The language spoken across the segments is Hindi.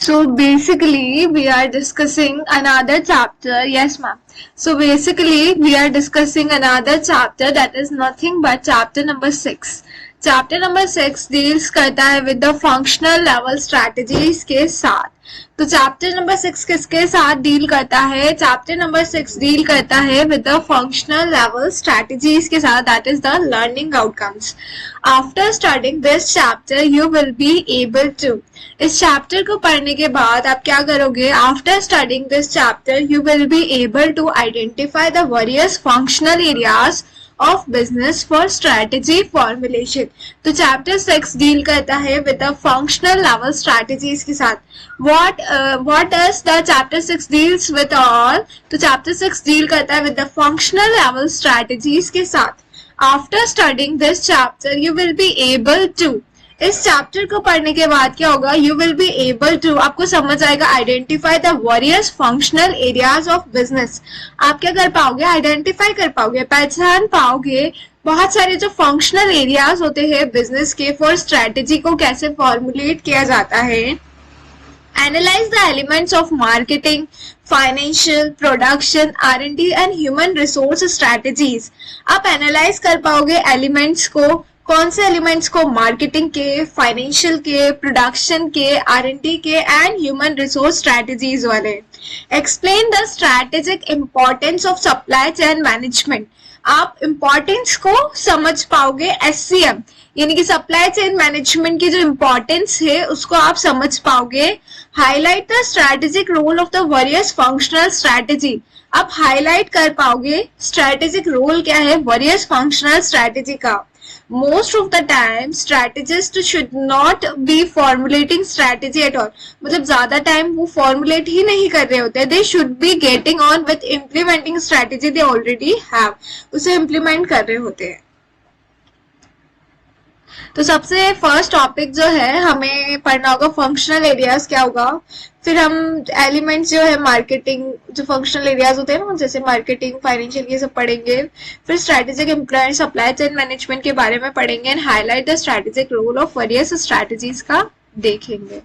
So basically, we are discussing another chapter. Yes, ma'am. So basically, we are discussing another chapter that is nothing but chapter number 6. Chapter number 6 deals करता है with the functional level strategies के साथ. तो चैप्टर नंबर 6 किसके साथ डील करता है? चैप्टर नंबर 6 डील करता है with the functional level strategies के साथ, that is the learning outcomes. After studying this chapter you will be able to, इस चैप्टर को पढ़ने के बाद आप क्या करोगे? After studying this chapter you will be able to identify the various functional areas of business for strategy formulation. तो चैप्टर 6 डील करता है with the functional level strategies के साथ. What does the chapter 6 deals with all? तो चैप्टर 6 डील करता है with the functional level strategies के साथ. After studying this chapter you will be able to, इस चैप्टर को पढ़ने के बाद क्या होगा? You will be able to, आपको समझ आएगा, identify the various functional areas of business. आप क्या कर पाओगे? आइडेंटिफाई कर पाओगे, पहचान पाओगे बहुत सारे जो फंक्शनल एरियाज होते हैं बिजनेस के, फॉर स्ट्रैटेजी को कैसे फॉर्मुलेट किया जाता है. Analyse the elements of marketing, financial, production, R&D and human resource strategies. आप एनालाइज कर पाओगे एलिमेंट्स को, कौन से एलिमेंट्स को? मार्केटिंग के, फाइनेंशियल के, प्रोडक्शन के, R&D के एंड ह्यूमन रिसोर्स स्ट्रैटेजीज वाले. Explain the strategic importance of supply chain management. आप इंपॉर्टेंस को समझ पाओगे. SCM यानी कि सप्लाई चेन मैनेजमेंट की जो इंपॉर्टेंस है उसको आप समझ पाओगे. Highlight the strategic role of the various functional strategy. आप हाईलाइट कर पाओगे स्ट्रैटेजिक रोल क्या है वेरियस फंक्शनल स्ट्रैटेजी का. Most of the time strategists should not be formulating strategy at all. मतलब ज्यादा टाइम वो फॉर्मुलेट ही नहीं कर रहे होते. They should be getting on with implementing strategy they already have. उसे इम्प्लीमेंट कर रहे होते हैं. तो सबसे फर्स्ट टॉपिक जो है हमें पढ़ना होगा फंक्शनल एरियाज क्या होगा. फिर हम एलिमेंट्स जो है मार्केटिंग, जो फंक्शनल एरियाज होते हैं ना, जैसे मार्केटिंग, फाइनेंशियल, ये सब पढ़ेंगे. फिर strategic employ, supply chain management के बारे में पढ़ेंगे and highlight the strategic role of various strategies का देखेंगे.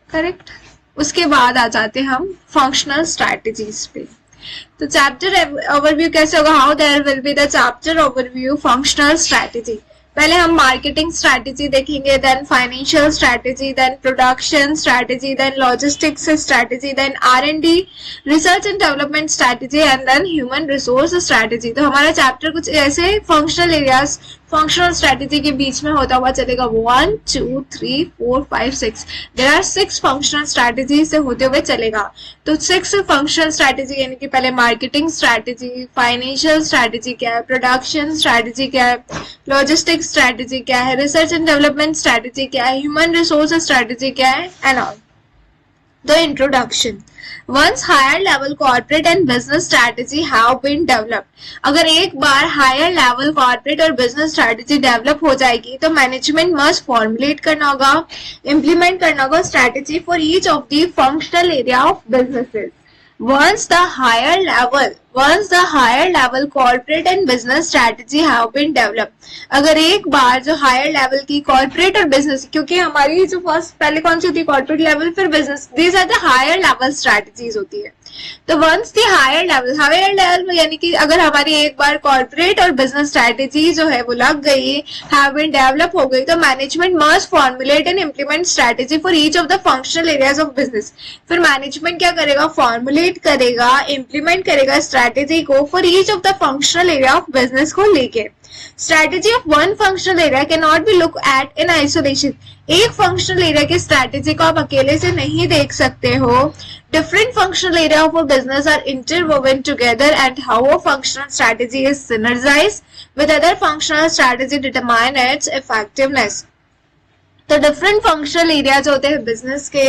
करेक्ट. उसके बाद आ जाते हम फंक्शनल स्ट्रैटेजीज पे. तो चैप्टर ओवरव्यू कैसे होगा? How there will be the chapter overview functional strategy. पहले हम मार्केटिंग स्ट्रैटेजी देखेंगे, then financial strategy, then production strategy, then logistics strategy, then R&D, research and development strategy and then human resource strategy. तो हमारा चैप्टर कुछ ऐसे फंक्शनल एरियाज, फंक्शनल स्ट्रैटेजी के बीच में होता हुआ चलेगा. 1 2 3 4 5 6 देयर आर 6 फंक्शनल स्ट्रैटेजी से होते हुए चलेगा. तो 6 फंक्शनल स्ट्रैटेजी यानी कि पहले मार्केटिंग स्ट्रैटेजी, फाइनेंशियल स्ट्रैटेजी क्या है, प्रोडक्शन स्ट्रैटेजी क्या है, लॉजिस्टिक्स स्ट्रैटेजी क्या है, रिसर्च एंड डेवलपमेंट स्ट्रैटेजी क्या है, ह्यूमन रिसोर्स स्ट्रैटेजी क्या है and all. The introduction. Once higher level corporate and business strategy have been developed. अगर एक बार higher level corporate और business strategy develop हो जाएगी तो management must formulate करना होगा, implement करना होगा strategy for each of the functional area of businesses. Once the higher level corporate and business strategy have been developed. अगर एक बार जो हायर लेवल की कॉर्पोरेट और बिजनेस, क्योंकि हमारी जो फर्स्ट पहले कौन सी होती है? कॉर्पोरेट लेवल, फिर business, these are the higher level strategies होती है. तो वंस दी हायर लेवल में यानी कि अगर हमारी एक बार कॉर्पोरेट और बिजनेस स्ट्रैटेजी जो है वो लग गई, हैव बीन डेवलप हो गई, तो management must formulate and implement strategy for each of the functional areas of business. फिर मैनेजमेंट क्या करेगा? फॉर्मुलेट करेगा, इम्प्लीमेंट करेगा स्ट्रैटेजी को for each of the functional area of business को लेके. Strategy of one functional area can not be look at in isolation. एक फंक्शनल एरिया की स्ट्रैटेजी को आप अकेले से नहीं देख सकते हो. Different functional area of a business are interwoven together and how a functional strategy is synergized with other functional strategy determine its effectiveness. तो different functional areas होते हैं business के,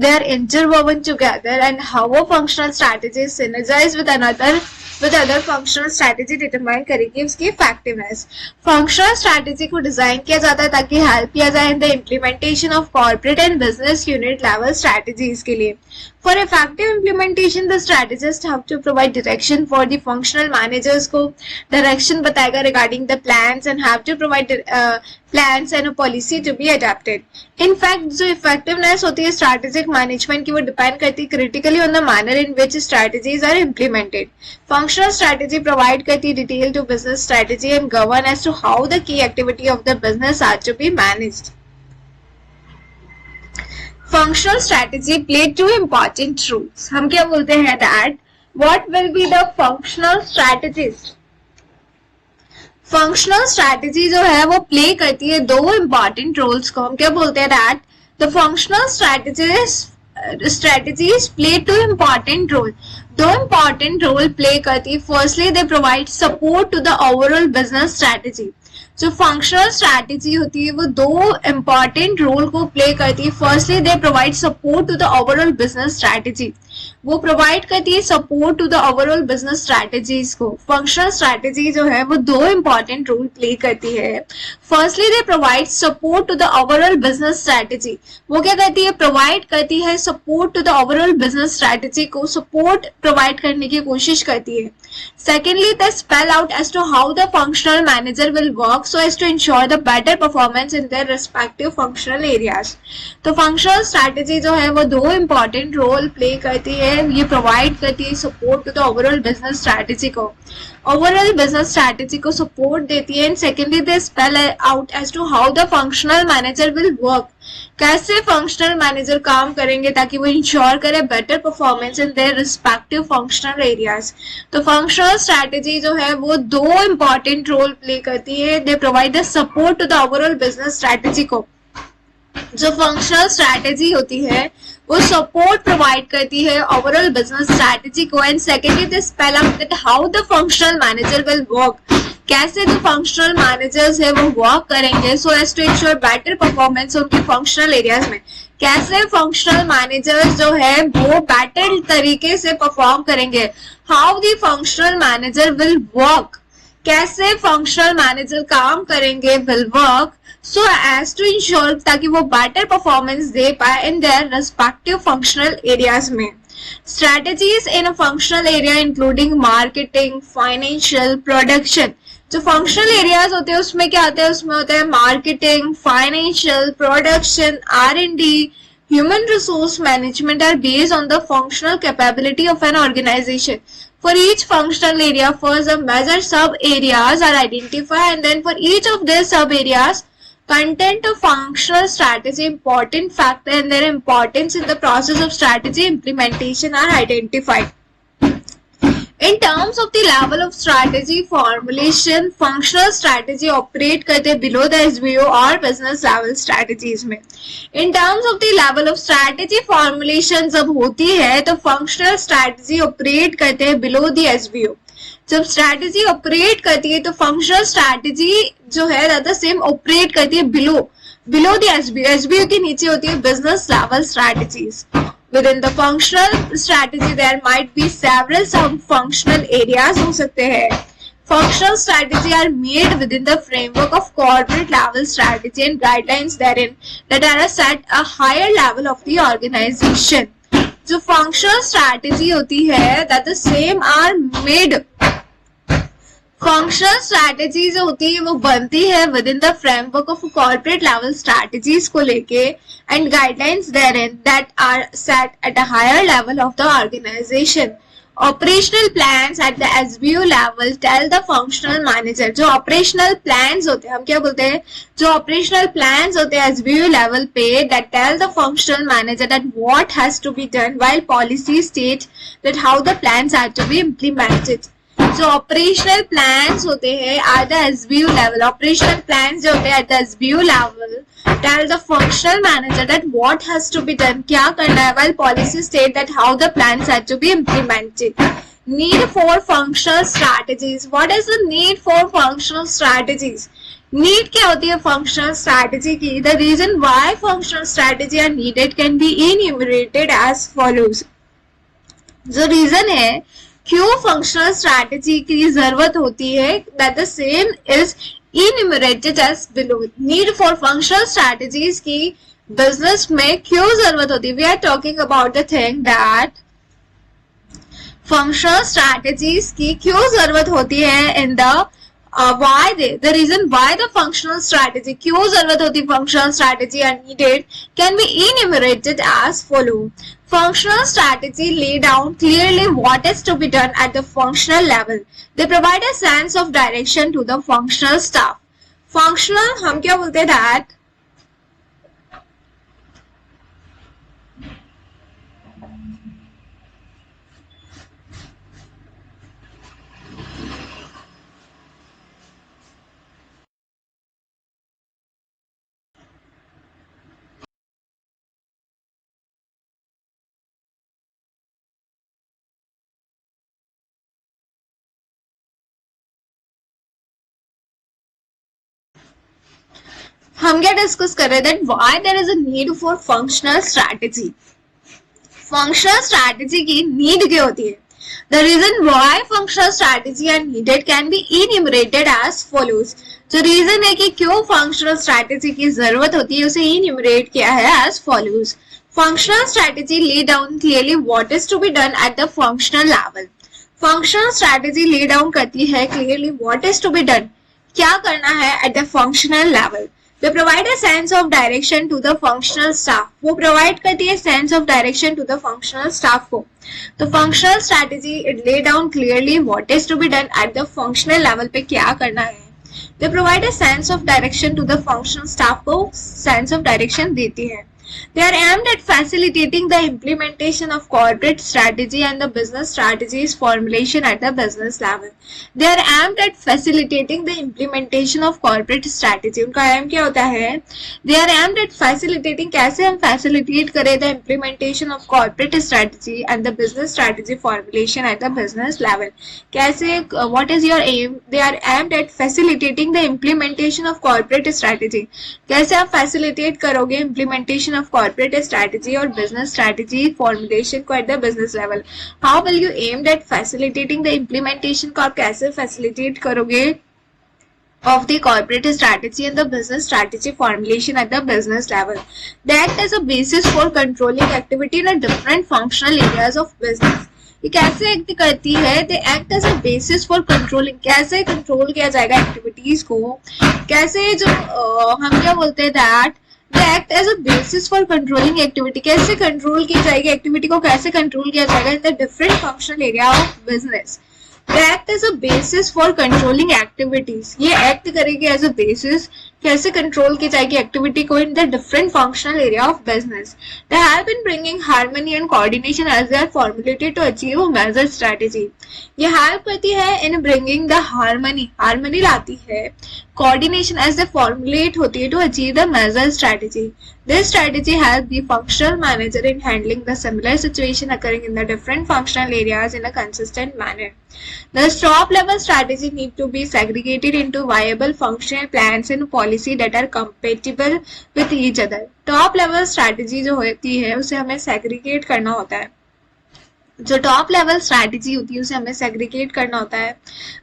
they are interwoven together and how a functional strategy is synergized with other functional strategy determine करेगी उसकी effectiveness. Functional strategy को डिजाइन किया जाता है ताकि हेल्प किया जाए in the implementation of corporate and business unit level strategies के लिए. For effective implementation, the strategists have to provide direction for the functional managers को direction बताएगा regarding the plans and have to provide plans and a policy to be adapted. In fact, जो effectiveness होती है strategic management की वो depend करती है critically on the manner in which strategies are implemented. Functional strategy provide करती है detail to business strategy and govern as to how the key activity of the business are to be managed. Functional strategy play two important roles. हम क्या बोलते हैं that what will be the functional strategies? Functional strategy जो है वो प्ले करती है दो इंपॉर्टेंट रोल्स को. हम क्या बोलते हैं that the functional strategies play two important role. दो इंपॉर्टेंट रोल प्ले करती है. Firstly they provide support to the overall business strategy. जो फंक्शनल स्ट्रैटेजी होती है वो दो इंपॉर्टेंट रोल को प्ले करती है. Firstly they provide support to the overall business strategy. वो प्रोवाइड करती है support to the overall business strategies को. फंक्शनल स्ट्रैटेजी जो है वो दो इंपॉर्टेंट रोल प्ले करती है. Firstly they provide support to the overall business strategy. वो क्या करती है, प्रोवाइड करती है support to the overall business strategy को सपोर्ट प्रोवाइड करने की कोशिश करती है. Secondly, they spell out as to how the functional manager will work so as to ensure the better performance in their respective functional areas. तो functional strategy जो है वो दो important role play करती है. ये provide करती है support to the overall business strategy को. Overall business strategy को support देती है. And secondly, they spell out as to how the functional manager will work. कैसे functional manager काम करेंगे ताकि वो ensure करे better performance in their respective functional areas. तो functional strategy जो है वो दो important role play करती है. They provide the support to the overall business strategy को. जो फंक्शनल स्ट्रैटेजी होती है वो सपोर्ट प्रोवाइड करती है ओवरऑल बिजनेस स्ट्रैटेजी को. And secondly they spell out that how the functional manager will work. कैसे जो फंक्शनल मैनेजर्स है वो वर्क करेंगे so as to ensure better performance उनके फंक्शनल एरियाज में. कैसे फंक्शनल मैनेजर्स जो है वो बेटर तरीके से परफॉर्म करेंगे. How the functional manager will work. कैसे फंक्शनल मैनेजर काम करेंगे will work so as to ensure ताकि वो better performance दे पाए in their respective functional areas में. Strategies in a functional area including marketing, financial, production. जो functional areas होते हैं उसमें क्या आता है, उसमें होता है marketing, financial, production, R&D, human resource management are based on the functional capability of an organization. For each functional area, first a major sub areas are identified and then for each of these sub areas content of functional strategy important factor and their importance in the process of strategy implementation are identified. In terms of the level of strategy formulation, functional strategy operate करते below the SBO or business level strategies में. In terms of the level of strategy formulation जब होती है तो functional strategy operate करते हैं below the SBO. जब स्ट्रैटेजी ऑपरेट करती है तो फंक्शनल स्ट्रैटेजी जो है दैट सेम ऑपरेट करती है बिलो द एसबीओ. एसबीओ के नीचे होती है business level strategies. Within the functional strategy there might be several sub functional areas हो सकते हैं. Functional strategy are made within the framework of corporate level strategy and guidelines therein that are set a higher level of the organization. जो फंक्शनल स्ट्रैटेजी होती है that the same are made. Functional strategy जो होती है वो बनती है within the framework of corporate level strategies को लेके and guidelines therein that are set at a higher level of the organization. Operational plans at the SBO level tell the functional manager. जो ऑपरेशनल प्लान्स होते हैं हम क्या बोलते हैं, जो ऑपरेशनल प्लान्स होते हैं एसबीओ लेवल पे that tell the functional manager that what has to be done while policy state that how the plans are to be implemented. जो ऑपरेशनल प्लान्स होते हैं at the SBO level, operational plans जो होते हैं at the SBO level tell the functional manager that what has to be done, क्या करना है, while policy state that how the plans have to be implemented. Need for functional strategies. What is the need for functional strategies. Need क्या होती है फंक्शनल स्ट्रैटेजी की. The reason why functional strategy are needed can be enumerated as follows. जो रीजन है क्यों फंक्शनल स्ट्रैटेजी की जरूरत होती है that the same is enumerated as below. Need for functional strategies की बिजनेस में क्यों जरूरत होती है. We are talking about the thing that functional strategies की क्यों जरूरत होती है in the the reason why the functional strategy, क्यों जरूरत होती functional strategy are needed, can be enumerated as follow. Functional strategy lay down clearly what is to be done at the functional level. They provide a sense of direction to the functional staff. Functional हम क्या बोलते हैं that हम क्या डिस्कस कर रहे थे why there is a need for functional strategy. Functional strategy की नीड क्या होती है? The reason why functional strategy are needed can be enumerated as follows. जो रीजन है कि क्यों फंक्शनल स्ट्रैटेजी की जरूरत होती है उसे enumerate किया है as follows. Functional strategy lay down clearly what is to be done at the functional level. Functional strategy lay down करती है clearly what is to be done. क्या करना है at the functional level. They provide a sense of direction to the functional staff. वो provide करती है sense of direction to the functional staff को. तो functional strategy it lay down clearly what is to be done at the functional level पे क्या करना है. They provide a sense of direction to the functional staff को sense of direction देती है. They are aimed at facilitating the implementation of corporate strategy and the business strategies formulation at the business level. They are aimed at facilitating the implementation of corporate strategy. उनका aim क्या होता है? They are aimed at facilitating कैसे हम facilitate करें the implementation of corporate strategy and the business strategy formulation at the business level. कैसे what is your aim? They are aimed at facilitating the implementation of corporate strategy. कैसे आप facilitate करोगे implementation of corporate strategy और business strategy formulation को at the business level. How will you aim at facilitating the implementation को आप कैसे facilitate करोगे of the corporate strategy and the business strategy formulation at the business level. They act as a basis for controlling activity in a different functional areas of business. ये कैसे एक्ट करती है? They act as a basis for controlling. कैसे कंट्रोल किया जाएगा एक्टिविटीज को? कैसे जो हम क्या बोलते हैं that they act as a basis for controlling activity. कैसे कंट्रोल की जाएगी एक्टिविटी को? कैसे कंट्रोल किया जाएगा in the different functional area of business. They act as a basis for controlling activities. ये act करेगी as a basis कैसे कंट्रोल की जाएगी एक्टिविटी को in the different functional area of business. They help in bringing harmony and coordination as they are formulated to achieve a measured strategy. ये help करती है in bringing the harmony. harmony लाती है coordination as they formulate होती है to achieve the measured strategy. This strategy helps the functional manager in handling the similar situation occurring in the different functional areas in a consistent manner. The top level strategy need to be segregated into viable functional plans and policy that are compatible with each other. Top level strategy जो होती है उसे हमें segregate करना होता है. जो टॉप लेवल स्ट्रैटेजी होती है उसे हमें सेग्रीगेट करना होता है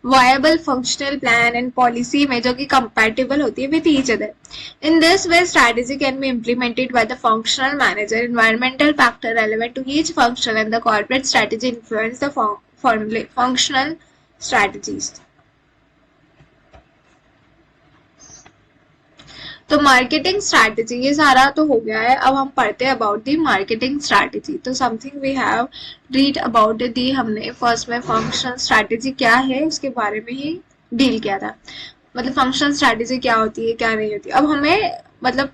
viable functional plan and policy में जो कि कंपैटिबल होती है with each other. In this way strategy can be implemented by the functional manager. Environmental factor relevant to each functional and the corporate strategy influence the functional strategies. तो मार्केटिंग स्ट्रैटेजी ये सारा तो हो गया है. अब हम पढ़ते हैं अबाउट दी मार्केटिंग स्ट्रैटेजी. तो something we have read about the. हमने फर्स्ट में फंक्शनल स्ट्रैटेजी क्या है उसके बारे में ही डील किया था. मतलब फंक्शनल स्ट्रैटेजी क्या होती है क्या नहीं होती. अब हमें मतलब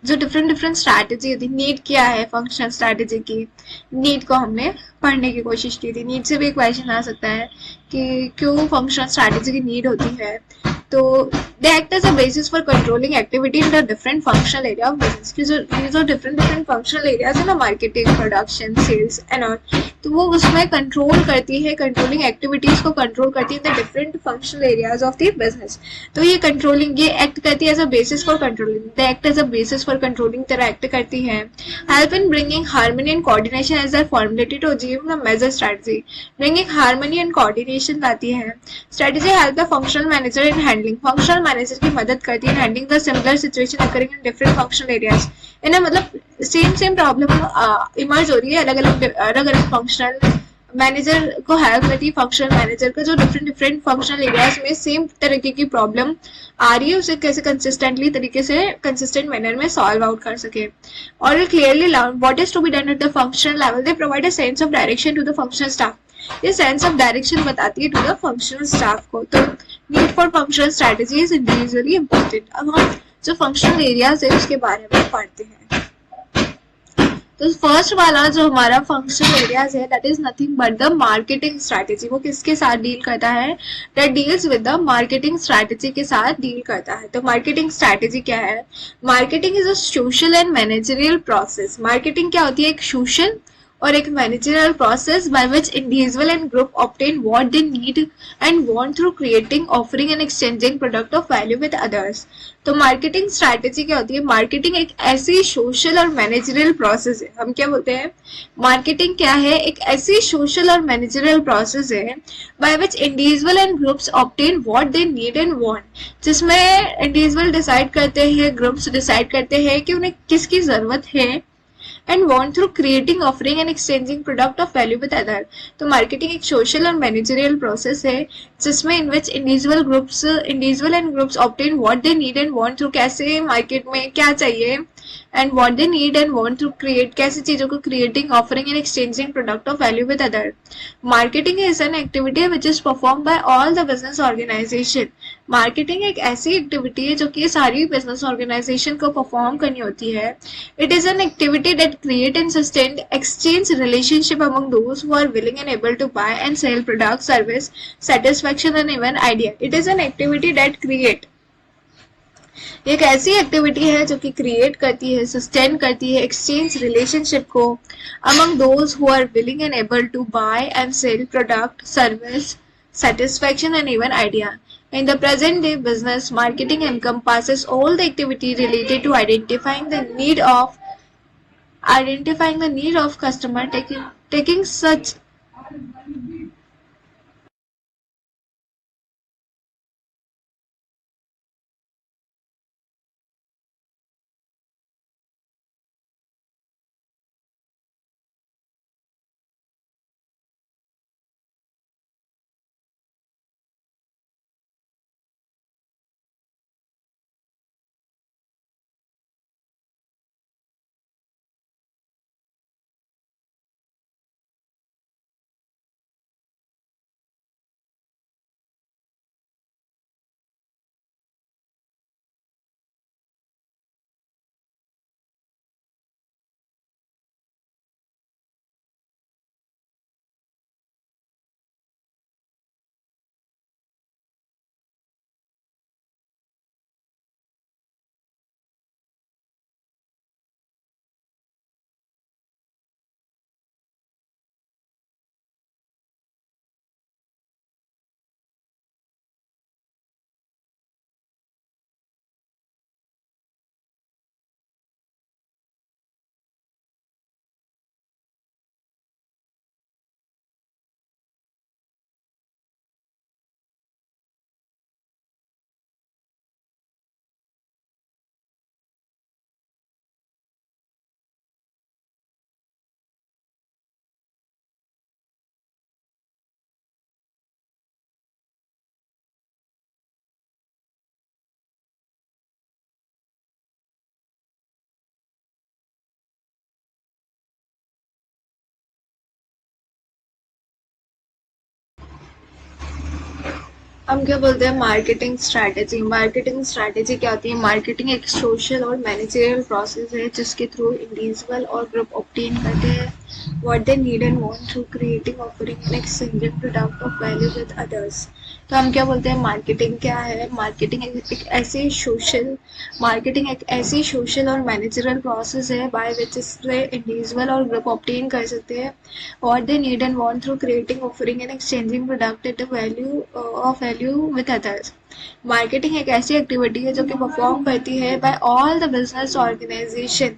जो डिफरेंट स्ट्रैटेजी होती है नीड क्या है फंक्शनल स्ट्रैटेजी की. नीड को हमने पढ़ने की कोशिश की थी. नीड से भी एक क्वेश्चन आ सकता है कि क्यों फंक्शनल स्ट्रैटेजी की नीड होती है. तो they act as a basis for controlling activity in the different functional area of business. कि जो different functional areas है ना marketing, production, sales and all, तो वो उसमें control करती है controlling activities को control करती है in the different functional areas of the business. तो ये controlling ये act करती है as a basis for controlling. They act as a basis for controlling तरह act करती है. Help in bringing harmony and coordination as they formulated to achieve the measure strategy. Bringing harmony and coordination लाती है. Strategy help the functional manager in handling. Functional manager की मदद करती है handling the similar situation occurring in different functional areas. इन्हें मतलब सेम प्रॉब्लम इमर्ज हो रही है अलग अलग फंक्शनल मैनेजर को हेल्प करती है, फंक्शनल मैनेजर को, जो डिफरेंट फंक्शनल एरियाज में सेम तरीके की प्रॉब्लम आ रही है उसे कैसे कंसिस्टेंटली तरीके से कंसिस्टेंट मैनर में सॉल्व आउट कर सके. और clearly what is to be done at the functional level, they provide a sense of direction to the functional staff. ये सेंस ऑफ डायरेक्शन बताती है टू द फंक्शनल स्टाफ को. तो need for functional strategy is individually important. अब हम जो फंक्शनल एरियाज है उसके बारे में पढ़ते हैं. तो फर्स्ट वाला जो हमारा फंक्शनल एरियाज है that is nothing but the marketing strategy. वो किसके साथ डील करता है? That deals with the marketing strategy के साथ डील करता है. तो मार्केटिंग स्ट्रैटेजी क्या है? Marketing is a social and managerial process. Marketing क्या होती है? एक सोशल और एक managerial process by which individual and group obtain what they need and want through creating, offering and exchanging product of value with others. तो मार्केटिंग स्ट्रैटेजी क्या होती है? मार्केटिंग एक ऐसी सोशल और मैनेजरियल प्रोसेस है. हम क्या बोलते हैं? मार्केटिंग क्या है? एक ऐसी सोशल और मैनेजरियल प्रोसेस है by which individual and groups obtain what they need and want, जिसमें इंडिविजुअल डिसाइड करते हैं, ग्रुप्स डिसाइड करते हैं कि उन्हें किसकी जरूरत है, and want through creating, offering and exchanging product of value with other. तो मार्केटिंग एक सोशल और मैनेजरियल प्रोसेस है जिसमें in which individual and groups obtain what they need and want through, कैसे मार्केट में क्या चाहिए, and what they need and want to create, कैसी चीजों को creating, offering and exchanging product of value with other. Marketing is an activity which is perform by all the business organisation. Marketing एक ऐसी एक्टिविटी है जो कि सारी बिजनेस ऑर्गेनाइजेशन को परफॉर्म करनी होती है. It is an activity that create and sustain exchange relationship among those who are willing and able to buy and sell product, service, satisfaction and even idea. It is an activity that create, एक ऐसी एक्टिविटी है जो कि क्रिएट करती है, सस्टेन करती है एक्सचेंज रिलेशनशिप को among those who are willing and able to buy and sell product, service, satisfaction and even idea. In the present day business, marketing encompasses all the activity related to identifying the need of customer, taking such हम क्या बोलते हैं? Marketing strategy. मार्केटिंग स्ट्रैटेजी क्या होती है? मार्केटिंग एक सोशल और मैनेजरियल प्रोसेस है जिसके थ्रू इंडिविजुअल और ग्रुप ऑब्टेन करते हैं what they need and want through creating, offering and exchanging product of value with others. तो हम क्या बोलते हैं? मार्केटिंग क्या है? मार्केटिंग एक ऐसी सोशल और मैनेजरियल प्रोसेस है बाय विच इससे इंडिविजुअल और ग्रुप ऑब्टेन कर सकते हैं what they need and want through creating, offering and exchanging product at the value with others. Marketing एक ऐसी एक्टिविटी है जो कि परफॉर्म करती है by all the business organisation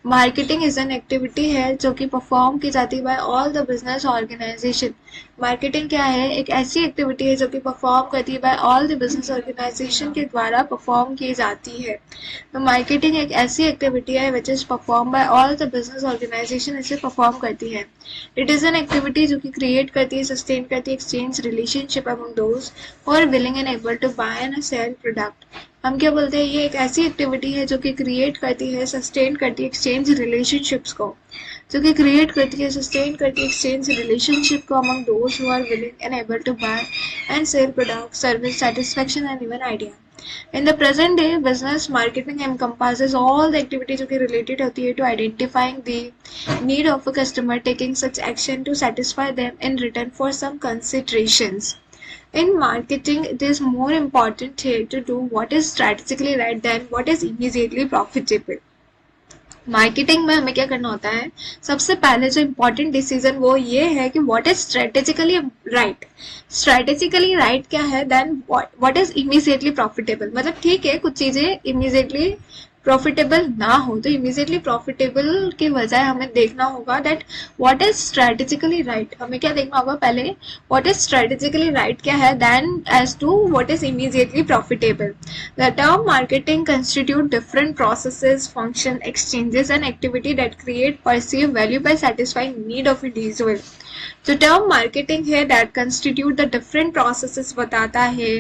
marketing is an activity है जो कि परफॉर्म की जाती है by all the business organisation. Marketing क्या है? एक ऐसी एक्टिविटी है जो कि परफॉर्म करती है by all the business organisation के द्वारा परफॉर्म की जाती है। तो मार्केटिंग एक ऐसी एक्टिविटी है which is perform by all the business organisation, इसे परफॉर्म करती है। इट इज एन एक्टिविटी जो कि क्रिएट करती है, सस्टेन करती है exchange relationship among those who are willing and able to buy and sell product. हम क्या बोलते हैं? ये एक ऐसी एक्टिविटी है जो कि क्रिएट करती है, सस्टेन करती है एक्सचेंज रिलेशनशिप्स को, जो कि क्रिएट करती है, सस्टेन करती है एक्सचेंज रिलेशनशिप को among those who are willing and able to buy and sell product, service, satisfaction and even idea. In the present day, business marketing encompasses all the activity जो कि related होती है to identifying the need of a customer, taking such action to satisfy them in return for some considerations. In marketing, it is more important here to do what is strategically right than what is immediately profitable. Marketing में हमें क्या करना होता है? सबसे पहले जो इम्पोर्टेंट डिसीजन वो ये है कि what is strategically right. Strategically right क्या है? Then what is immediately profitable. मतलब ठीक है, कुछ चीजें इमीडिएटली प्रॉफिटेबल ना हो तो इमीडिएटली प्रॉफिटेबल की बजाय हमें देखना होगा that what is strategically right. हमें क्या देखना होगा? पहले व्हाट इज स्ट्रेटेजिकली राइट क्या है, then as to what is immediately profitable. The term marketing constitute different processes, function, exchanges, and activity that create perceived value by satisfying need of individual. जो टर्म मार्केटिंग है that constitute the different processes बताता है,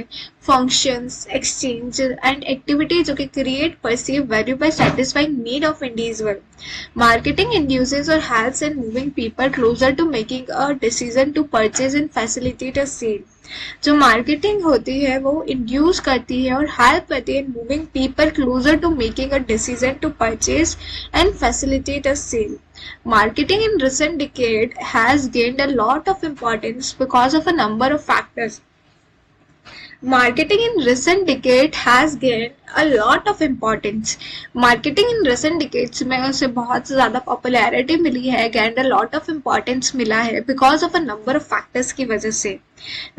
functions, exchange and activity जो कि create perceived value by satisfying need of individual. Marketing induces or helps in moving people closer to making a decision to purchase and facilitate a sale. जो मार्केटिंग होती है वो इंड्यूस करती है और हेल्प करती है moving people closer to making a decision to purchase and facilitate a sale. Marketing in recent decade has gained a lot of importance because of a number of factors. Marketing in recent decade has gained a lot of importance. Marketing in recent decades में उसे बहुत ज़्यादा popularity मिली है, gained a lot of importance मिला है because of a number of factors की वजह से.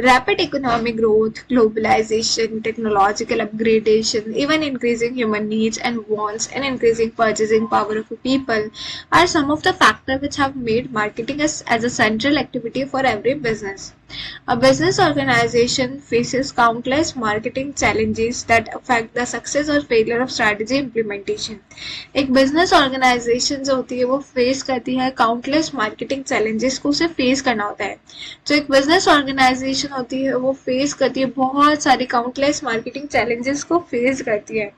Rapid economic growth, globalization, technological upgradation, even increasing human needs and wants and increasing purchasing power of people are some of the factors which have made marketing as a central activity for every business. A business organization faces countless marketing challenges that affect the success or failure of strategy implementation. एक business organization जो होती है वो face करती है countless marketing challenges को उसे face करना होता है. जो एक business organization होती है वो face करती है बहुत सारी countless marketing challenges को face करती है.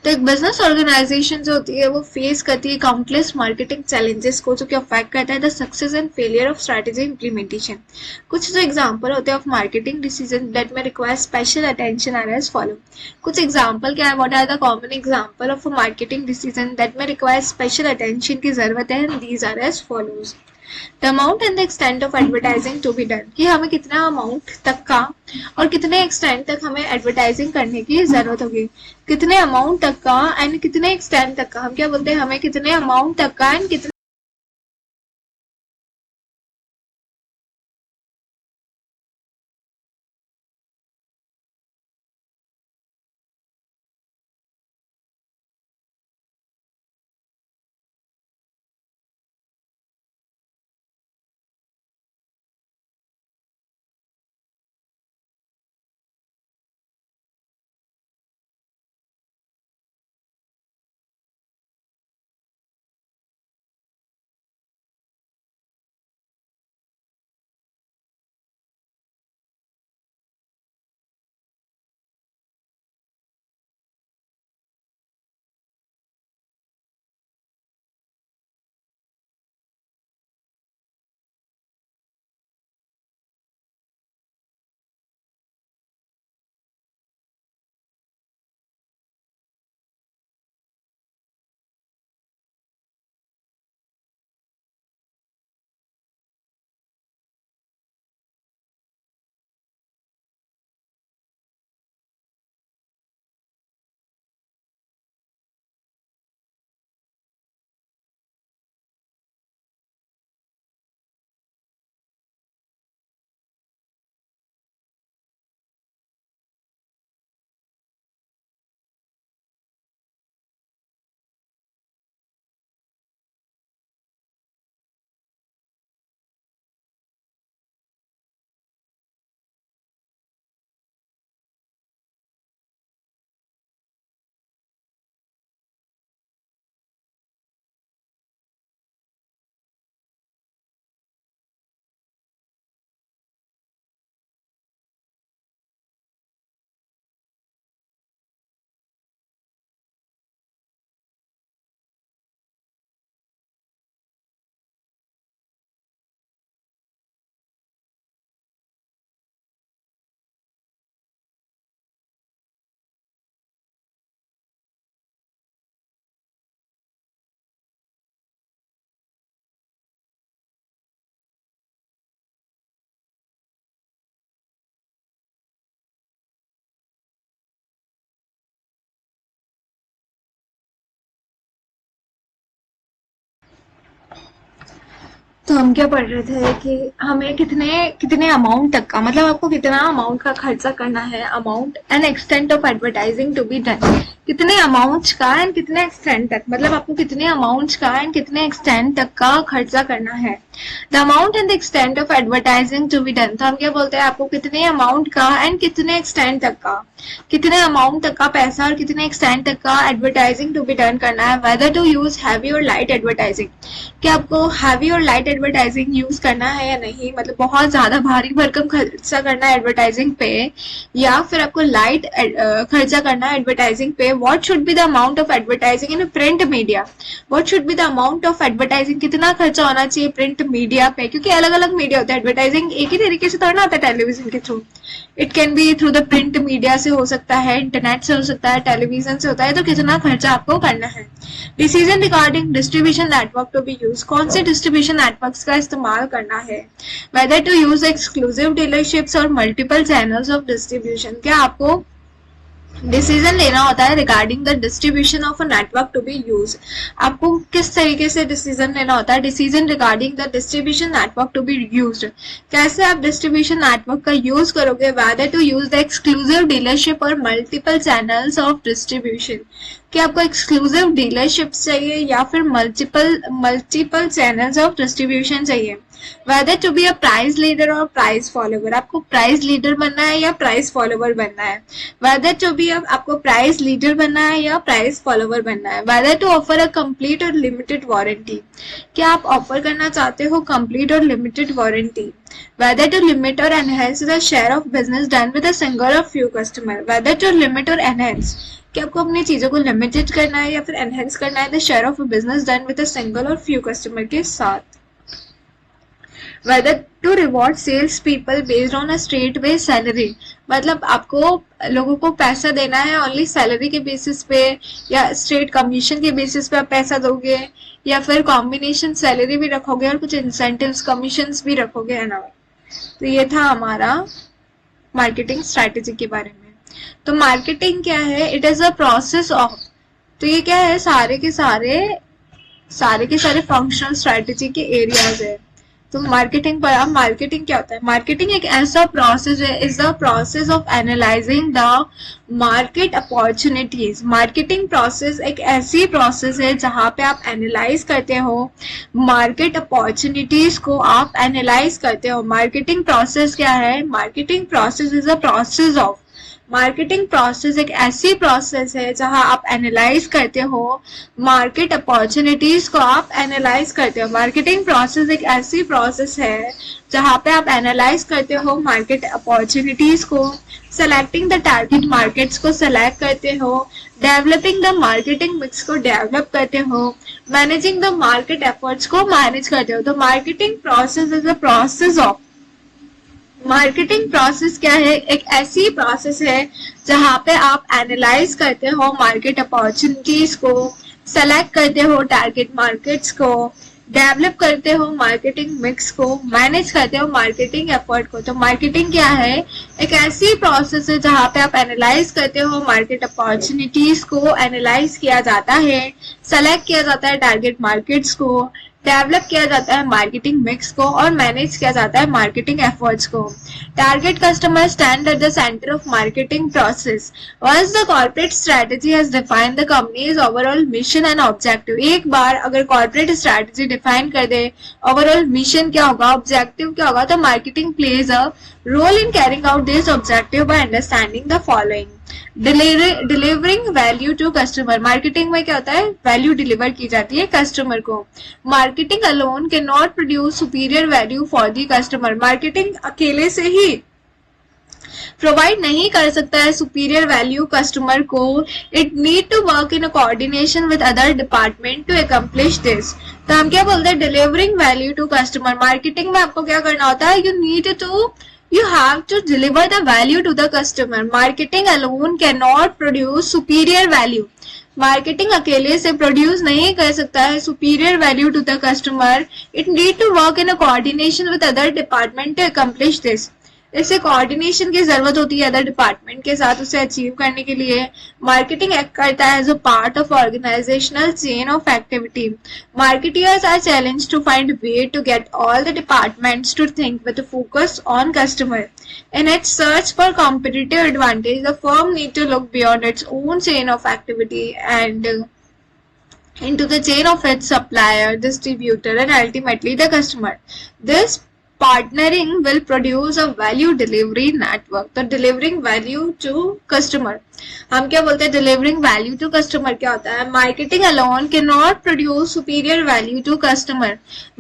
तो एक बिजनेस ऑर्गेनाइजेशन जो होती है वो फेस करती है काउंटलेस मार्केटिंग चैलेंजेस को जो कि अफेक्ट करता है the success and failure of strategy implementation. कुछ जो एग्जांपल होते हैं of marketing decision that may require special attention are as follow. कुछ एग्जांपल क्या है? What are the common example of a marketing decision that may require special attention की जरूरत है, and these are as follows. The amount and the extent of advertising to be done, कि हमें कितना अमाउंट तक का और कितने एक्सटेंट तक हमें एडवर्टाइजिंग करने की जरूरत होगी. कितने अमाउंट तक का एंड कितने एक्सटेंट तक का. हम क्या बोलते हैं? हमें कितने अमाउंट तक का एंड कितने हम क्या पढ़ रहे थे कि हमें कितने अमाउंट तक का, मतलब आपको कितना अमाउंट का खर्चा करना है, amount and extent of advertising to be done, कितने अमाउंट का एंड कितने एक्सटेंट तक, मतलब आपको कितने अमाउंट का एंड कितने एक्सटेंट तक का खर्चा करना है। The amount and the extent of advertising to be done, तो हम क्या बोलते हैं, आपको कितने अमाउंट का एंड कितने एक्सटेंट तक का, कितने अमाउंट तक का पैसा और कितने एक्सटेंट तक का एडवर्टाइजिंग टू बी डन करना है। वेदर टू यूज हैवी और लाइट एडवर्टाइजिंग, क्या आपको हैवी और लाइट एडवर्टाइजिंग यूज करना है या नहीं, मतलब बहुत ज्यादा भारी भरकम खर्चा करना है एडवर्टाइजिंग पे या फिर आपको लाइट खर्चा करना है एडवर्टाइजिंग पे। What should be the amount of advertising in print media, what should be the amount of advertising, कितना खर्चा होना चाहिए प्रिंट मीडिया पे, क्योंकि अलग अलग मीडिया होता है, एडवर्टाइजिंग एक ही तरीके से थोड़ा ना आता है टेलीविजन के through, it can be through the print media से हो सकता है, इंटरनेट से हो सकता है, टेलीविजन से होता है, तो कितना खर्चा आपको करना है। Decision regarding distribution network to be use, कौन से डिस्ट्रीब्यूशन नेटवर्क्स का इस्तेमाल करना है। Whether to use exclusive dealerships और मल्टीपल चैनल्स ऑफ डिस्ट्रीब्यूशन, क्या आपको डिसीजन लेना होता है regarding the distribution of a network to be use, आपको किस तरीके से डिसीजन लेना होता है, decision regarding the distribution network to be used, कैसे आप डिस्ट्रीब्यूशन नेटवर्क का यूज करोगे। Whether to use the exclusive dealership और मल्टीपल चैनल्स ऑफ डिस्ट्रीब्यूशन, कि आपको एक्सक्लूसिव डीलरशिप चाहिए या फिर मल्टीपल चैनल्स ऑफ डिस्ट्रीब्यूशन चाहिए। Whether to be a price leader और प्राइस फॉलोवर, आपको प्राइस लीडर बनना है या प्राइस फॉलोवर बनना है। वेदर टू बी आपको प्राइस लीडर बनना है या प्राइस फॉलोवर बनना है। Whether to offer a complete और लिमिटेड वारंटी, क्या आप ऑफर करना चाहते हो कंप्लीट और limited warranty. Whether to limit or enhance the share of business done with a single or few customer, whether to limit or enhance, कि आपको अपनी चीजों को लिमिटेड करना है या फिर एनहेंस करना है the share of business done with a single और फ्यू कस्टमर के साथ। Whether to reward sales people based on a straight way salary, मतलब आपको लोगों को पैसा देना है ओनली सैलरी के बेसिस पे या स्ट्रेट कमीशन के बेसिस पे आप पैसा दोगे या फिर कॉम्बिनेशन सैलरी भी रखोगे और कुछ इंसेंटिव्स कमीशंस भी रखोगे, है ना। तो ये था हमारा मार्केटिंग स्ट्रैटेजी के बारे में। तो मार्केटिंग क्या है, it is a process of, तो ये क्या है, सारे के सारे फंक्शनल स्ट्रैटेजी के एरियाज है। तो मार्केटिंग पर, अब मार्केटिंग क्या होता है, मार्केटिंग एक ऐसा प्रोसेस है, is the process of analysing the market opportunities. Marketing process एक ऐसी प्रोसेस है जहां पे आप एनालाइज करते हो मार्केट अपॉर्चुनिटीज को, आप एनालाइज करते हो। मार्केटिंग प्रोसेस क्या है, marketing process is a process of, marketing process एक ऐसी प्रोसेस है जहां आप एनालाइज करते हो मार्केट अपॉर्चुनिटीज को, आप एनालाइज करते हो। मार्केटिंग प्रोसेस एक ऐसी प्रोसेस है जहां पे आप एनालाइज करते हो मार्केट अपॉर्चुनिटीज को, सेलेक्टिंग द टारगेट मार्केट्स को सेलेक्ट करते हो, डेवलपिंग द मार्केटिंग मिक्स को डेवलप करते हो, मैनेजिंग द मार्केट एफर्ट्स को मैनेज करते हो। तो marketing process is a process of, marketing process क्या है, एक ऐसी प्रोसेस है जहां पे आप एनालाइज करते हो मार्केट अपॉर्चुनिटीज को, सेलेक्ट करते हो टारगेट मार्केट्स को, डेवलप करते हो मार्केटिंग मिक्स को, मैनेज करते हो मार्केटिंग एफर्ट को। तो मार्केटिंग क्या है, एक ऐसी प्रोसेस है जहां पे आप एनालाइज करते हो मार्केट अपॉर्चुनिटीज को, एनालाइज किया जाता है, सेलेक्ट किया जाता है टारगेट मार्केट्स को, डेवलप किया जाता है मार्केटिंग मिक्स को और मैनेज किया जाता है मार्केटिंग एफर्ट्स को। Target customer stand at the centre of marketing process. Once the corporate strategy has defined the company's overall mission and objective, एक बार अगर कॉर्पोरेट स्ट्रेटेजी डिफाइन कर दे ओवरऑल मिशन क्या होगा, ऑब्जेक्टिव क्या होगा, तो marketing plays a role in carrying out this objective by understanding the following. Delivering value to customer, marketing में क्या होता है, वैल्यू डिलीवर की जाती है कस्टमर को। Marketing alone can not produce superior value for the customer, marketing अकेले से ही प्रोवाइड नहीं कर सकता है सुपीरियर वैल्यू कस्टमर को, it need to work in coordination with other department to accomplish this. तो हम क्या बोलते हैं, delivering value to customer, marketing में आपको क्या करना होता है, you have to deliver the value to the customer. Marketing alone cannot produce superior value. Marketing अकेले से प्रोड्यूस नहीं कर सकता है superior value to the customer, it need to work in a coordination with other department to accomplish this. इससे कोऑर्डिनेशन की जरूरत होती है अदर डिपार्टमेंट के साथ उसे अचीव करने के लिए। मार्केटिंग एक्ट करता है as a part of organizational chain of activity. Marketers are challenge to find way to get all the departments to think with focus on customer. In its search for competitive advantage, the firm need to look beyond its own chain of activity and into the chain of its supplier, distributor, and ultimately the customer. This partnering will produce a value delivery network. तो delivering value to customer, हम क्या बोलते हैं delivering value to customer क्या होता है? Marketing alone cannot produce superior value to customer.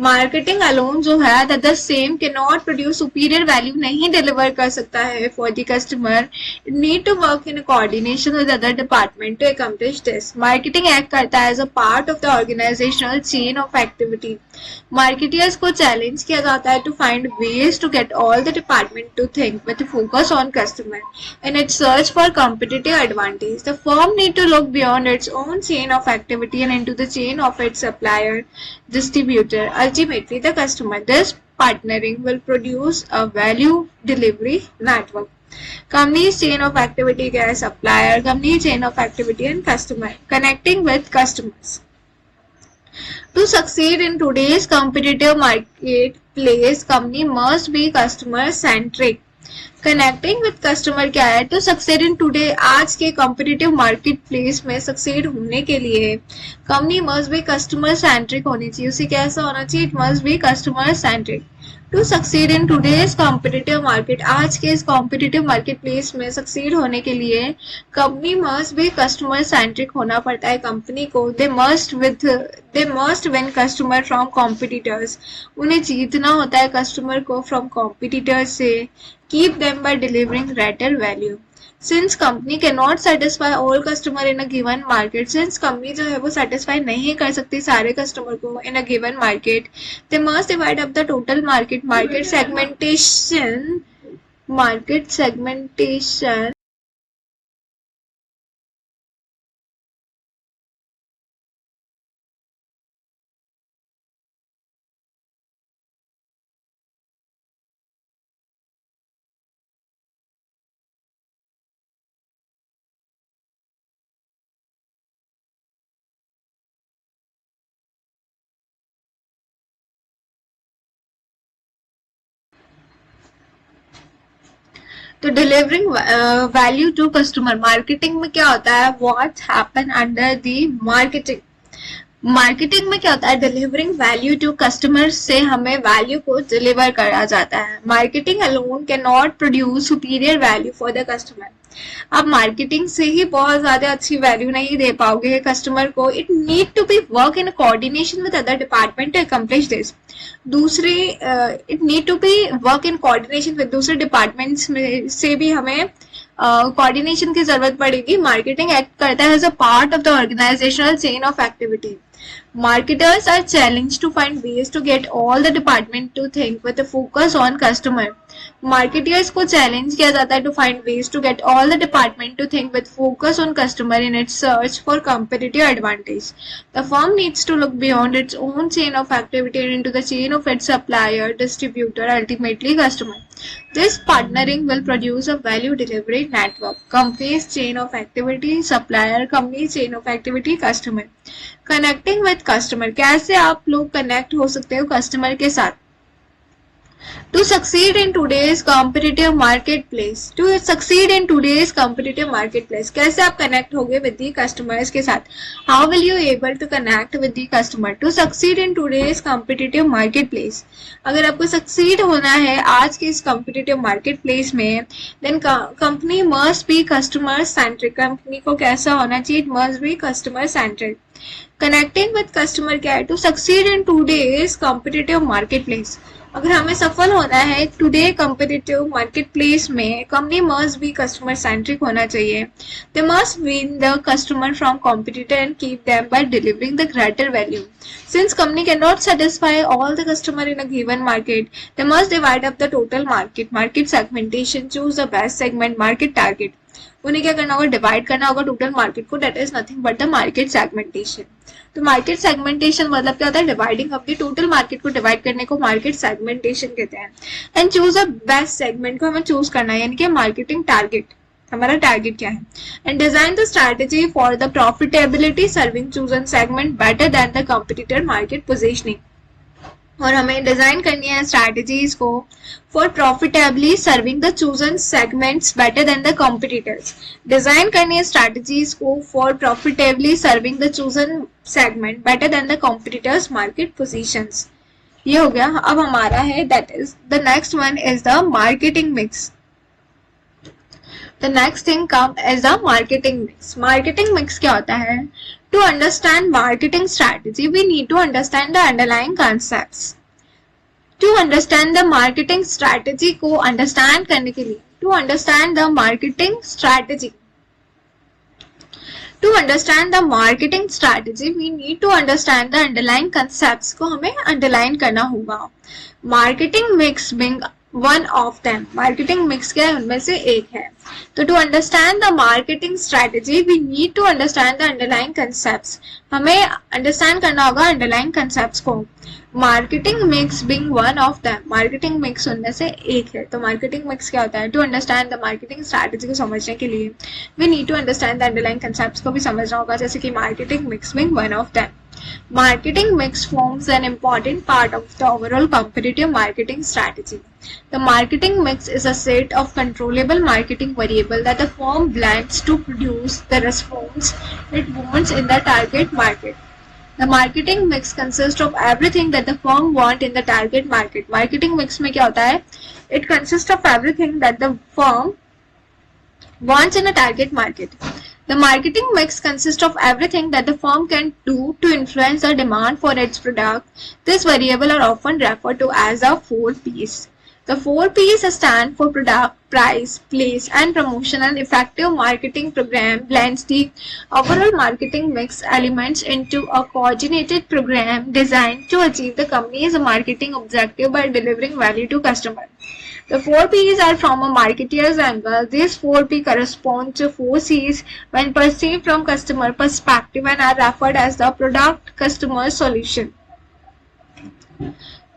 Marketing alone जो है that the same cannot produce superior value नहीं deliver कर सकता है for the customer. It need to work in coordination with other department to accomplish this. Marketing act करता है as a part of the organizational chain of activity. Marketeers को challenge किया जाता है to find ways to get all the department to think with focus on customer. In its search for competitive advantage, the firm need to look beyond its own chain of activity and into the chain of its supplier, distributor, ultimately the customer. This partnering will produce a value delivery network. Company's chain of activity क्या है? Supplier, company chain of activity and customer. Connecting with customers. To succeed in today's competitive marketplace, company must be customer centric. Connecting with customer क्या है? टू सक्सेड इन टुडे, आज के कॉम्पिटिटिव मार्केट प्लेस में सक्सेड होने के लिए company must be customer centric होनी चाहिए। उसे कैसा होना चाहिए? It must be customer centric. To succeed in today's competitive market, आज के इस कॉम्पिटिटिव मार्केट प्लेस में सक्सीड होने के लिए company must be customer centric होना पड़ता है। कंपनी को they must win customer from competitors, उन्हें जीतना होता है कस्टमर को फ्रॉम कॉम्पिटिटर्स से। Keep them by delivering greater value. Since company can not satisfy all customer in a given market, since company जो है वो सेटिस्फाई नहीं कर सकती सारे कस्टमर को in a given market, they must divide up the total market. Market segmentation तो delivering value to customer, marketing में क्या होता है? What happen under the marketing. Marketing में क्या होता है? डिलीवरिंग वैल्यू टू कस्टमर से हमें वैल्यू को डिलीवर करा जाता है। Marketing alone can not produce superior value for the customer. आप मार्केटिंग से ही बहुत ज्यादा अच्छी वैल्यू नहीं दे पाओगे कस्टमर को। It need to be work in coordination with other department to accomplish this. It need to be work in coordination with दूसरे डिपार्टमेंट्स में से भी हमें कोऑर्डिनेशन की जरूरत पड़ेगी। मार्केटिंग एक्ट करता है as a part of the organizational chain of activity. Marketers are challenged to find ways to get all the department to think with a focus on customer. Marketeers को challenge किया जाता है to find ways to get all the department to think with focus on customer in its search for competitive advantage. The firm needs to look beyond its own chain of activity and into the chain of its supplier, distributor, ultimately customer. This partnering will produce a value delivery network. Company's chain of activity, supplier, company chain of activity, customer. Connecting with customer, कैसे आप लोग कनेक्ट हो सकते हो कस्टमर के साथ? To succeed in today's competitive market place, कैसे आप कनेक्ट होगे विद दी कस्टमर्स के साथ? How will you able to connect with the customer to succeed in today's competitive market place? अगर आपको सक्सीड होना है आज के इस कॉम्पिटिटिव मार्केट प्लेस में, then company must be customer centric. Company को कैसा होना चाहिए? It must be customer centric. Connecting with customer क्या है? To succeed in today's competitive market place. अगर हमें सफल होना है टुडे कॉम्पिटिटिव मार्केट प्लेस में, company must be customer centric होना चाहिए। दे must win the customer from competitor and keep them by delivering the greater value. Since company cannot satisfy all the customer in a given market, they must divide up the total market segmentation, choose the best segment, market target. उन्हें क्या करना होगा, डिवाइड करना होगा टोटल मार्केट को, that is nothing but the market segmentation. तो मार्केट सेगमेंटेशन मतलब क्या होता है, डिवाइडिंग अपनी टोटल मार्केट को डिवाइड करने को मार्केट सेगमेंटेशन कहते हैं। And choose a best segment को हमें चूज करना है, यानी कि मार्केटिंग टारगेट, हमारा टारगेट क्या है। And design the strategy for the profitability serving chosen segment better than the competitor market positioning. और हमें डिजाइन करनी है स्ट्रैटेजीज को for profitably serving the chosen segments better than the competitors. Design करनी है स्ट्रैटेजीज को for profitably serving the chosen segment better than the competitors market positions. ये हो गया। अब हमारा है that is the next one is the marketing mix. The next thing comes as the marketing mix. Marketing mix क्या होता है? To understand marketing strategy, we need to understand the underlying concepts. To understand the marketing strategy को understand करने के लिए, to understand the marketing strategy, to understand the marketing strategy, we need to understand the underlying concepts को हमें underline करना होगा. Marketing mix being one of them. Marketing mix क्या है, उनमें से एक है। तो to understand the marketing strategy, we need to understand the underlying concepts. हमें understand करना होगा underlying concepts को। Marketing mix being one of them. Marketing mix उनमें से एक है। तो marketing mix क्या होता है? To understand the marketing strategy को समझने के लिए we need to understand the underlying concepts को भी समझना होगा, जैसे कि marketing mix being one of them. Marketing mix forms an important part of the overall competitive marketing strategy. The marketing mix is a set of controllable marketing variables that the firm blends to produce the response it wants in the target market. The marketing mix consists of everything that the firm wants in the target market. Marketing mix में क्या होता है? It consists of everything that the firm wants in a target market. The marketing mix consists of everything that the firm can do to influence the demand for its product. These variables are often referred to as the 4 P's. The 4 P's stand for product, price, place, and promotion. An effective marketing program blends the overall marketing mix elements into a coordinated program designed to achieve the company's marketing objective by delivering value to customers. The 4 P's are from a marketer's angle. These 4 P correspond to 4 C's when perceived from customer perspective and are referred as the product, customer, solution.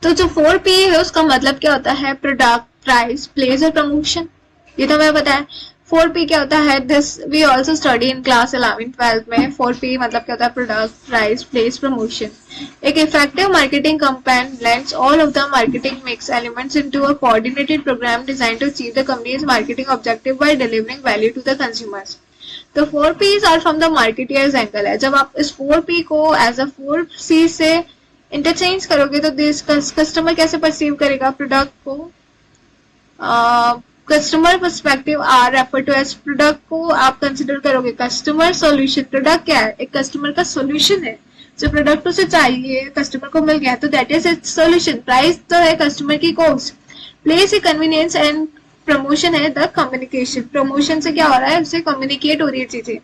तो जो 4 P है उसका मतलब क्या होता है? प्रोडक्ट, प्राइस, प्लेस और प्रमोशन। ये तो हमें पता है। 4 P क्या होता है? This we also study in class 11-12 में। 4 P मतलब क्या होता है? Product, price, place, promotion. एक effective marketing campaign blends all of the marketing mix elements into a coordinated program designed to achieve the company's marketing objective by delivering value to the consumers. तो 4 P's are from the marketer's angle है। जब आप इस 4 P को एज अ 4 C से इंटरचेंज करोगे तो दिस कस्टमर कैसे परसीव करेगा प्रोडक्ट को? Customer perspective are refer to as product को आप कंसिडर करोगे कस्टमर सॉल्यूशन। प्रोडक्ट क्या है? एक कस्टमर का सॉल्यूशन है। जो प्रोडक्ट उसे चाहिए कस्टमर को मिल गया तो that is it's solution. Price तो है कस्टमर की कॉस्ट। प्लेस है कन्वीनियंस एंड प्रमोशन है द कम्युनिकेशन। प्रमोशन से क्या हो रहा है? उससे कम्युनिकेट हो रही है चीजें।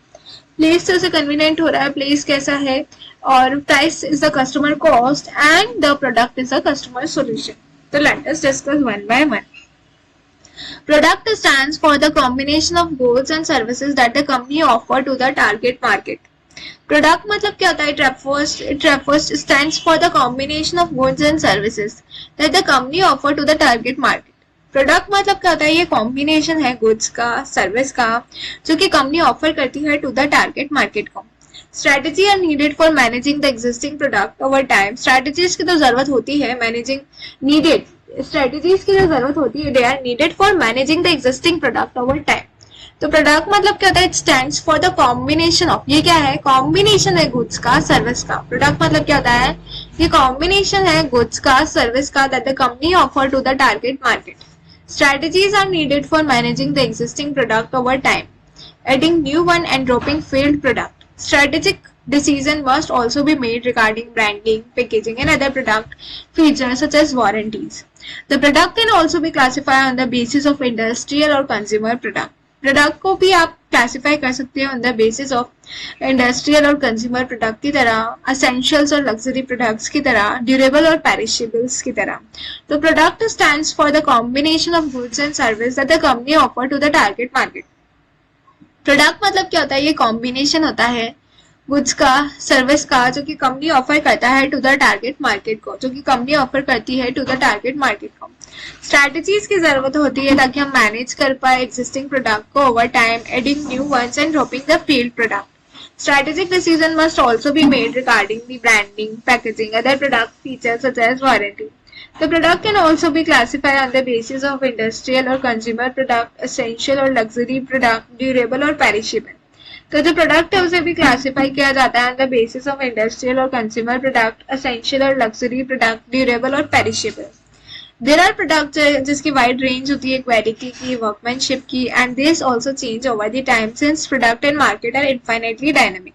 प्लेस से उसे कन्वीनियंट हो रहा है, प्लेस कैसा है, और price is the customer cost and the product is the customer solution. तो let us discuss one by one. Product stands for the combination of goods and services that the company offer to the target market. Product मतलब क्या होता है? It refers stands for the combination of goods and services that the company offer to the target market. Product मतलब क्या होता है? ये combination है goods का, service का, जो कि कंपनी ऑफर करती है to the target market को। Strategy are needed for managing the existing product over time. Strategies की तो जरूरत होती है, managing needed. स्ट्रेटेजीज की जो जरूरत होती है, they are needed for managing the existing product over time. तो प्रोडक्ट मतलब क्या होता है? It stands for the combination of, ये क्या है? कॉम्बिनेशन है गुड्स का, सर्विस का। प्रोडक्ट मतलब क्या होता है? ये कॉम्बिनेशन है गुड्स का, सर्विस का that the company offer to the target market. Strategies are needed for managing the existing product over time, adding new one and dropping failed product. Strategic decision must also be made regarding branding, packaging, and other product features such as warranties. The product can also be classified on the basis of industrial or consumer product. Product को भी आप classify कर सकते हैं on the basis of industrial और consumer product की तरह, essentials और luxury products की तरह, durable और perishables की तरह। तो product stands for the combination of goods and service that the company offer to the target market. Product मतलब क्या होता है, ये कॉम्बिनेशन होता है गुड्स का, सर्विस का, जो कि कंपनी ऑफर करता है टू द टारगेट मार्केट को, जो कि कंपनी ऑफर करती है टू द टारगेट मार्केट को। स्ट्रैटेजीज की जरूरत होती है ताकि हम मैनेज कर पाए एग्जिस्टिंग प्रोडक्ट को over time, adding new ones and dropping the failed product. Strategic decision must also be made regarding the branding, packaging, other product features such as warranty. The product can also be classified on the basis of industrial or consumer product, essential or luxury product, durable or perishable. तो जो प्रोडक्ट है उसे भी क्लासिफाई किया जाता है on the basis of industrial और कंज्यूमर प्रोडक्ट, एसेंशियल और लग्जरी प्रोडक्ट, ड्यूरेबल और पेरिशेबल। देयर आर प्रोडक्ट जिसकी वाइड रेंज होती है क्वालिटी की, वर्कमैनशिप की, and this also change over the time since product and market are infinitely dynamic.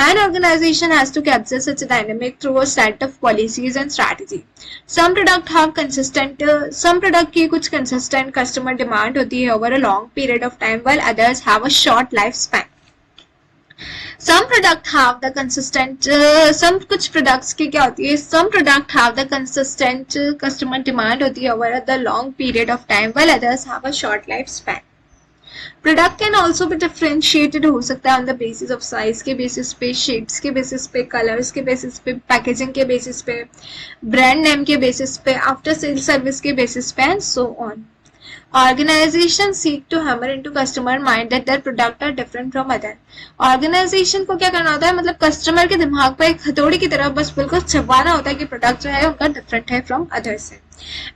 An organization has to capture such a dynamic through a set of policies and strategy. Some product की कुछ consistent customer demand होती है over a long period of time, while others have a short lifespan. Some product have the consistent कुछ products की क्या होती है, some product have the consistent customer demand होती है over the long period of time, while others have a short lifespan. Product can also भी डिफ्रेंशिएटेड हो सकता है on the basis of size के बेसिस पे, शेड्स के बेसिस पे, कलर्स के बेसिस पे, पैकेजिंग के बेसिस पे, ब्रांड नेम के बेसिस पे, आफ्टर सेल सर्विस के बेसिस पे and so on. Organization seek to hammer into customer mind that their product are different from other. Organization को क्या करना होता है, मतलब कस्टमर के दिमाग पर एक हथौड़ी की तरफ बस बिल्कुल छपाना होता है कि प्रोडक्ट जो है उनका डिफरेंट है फ्रॉम अदर से.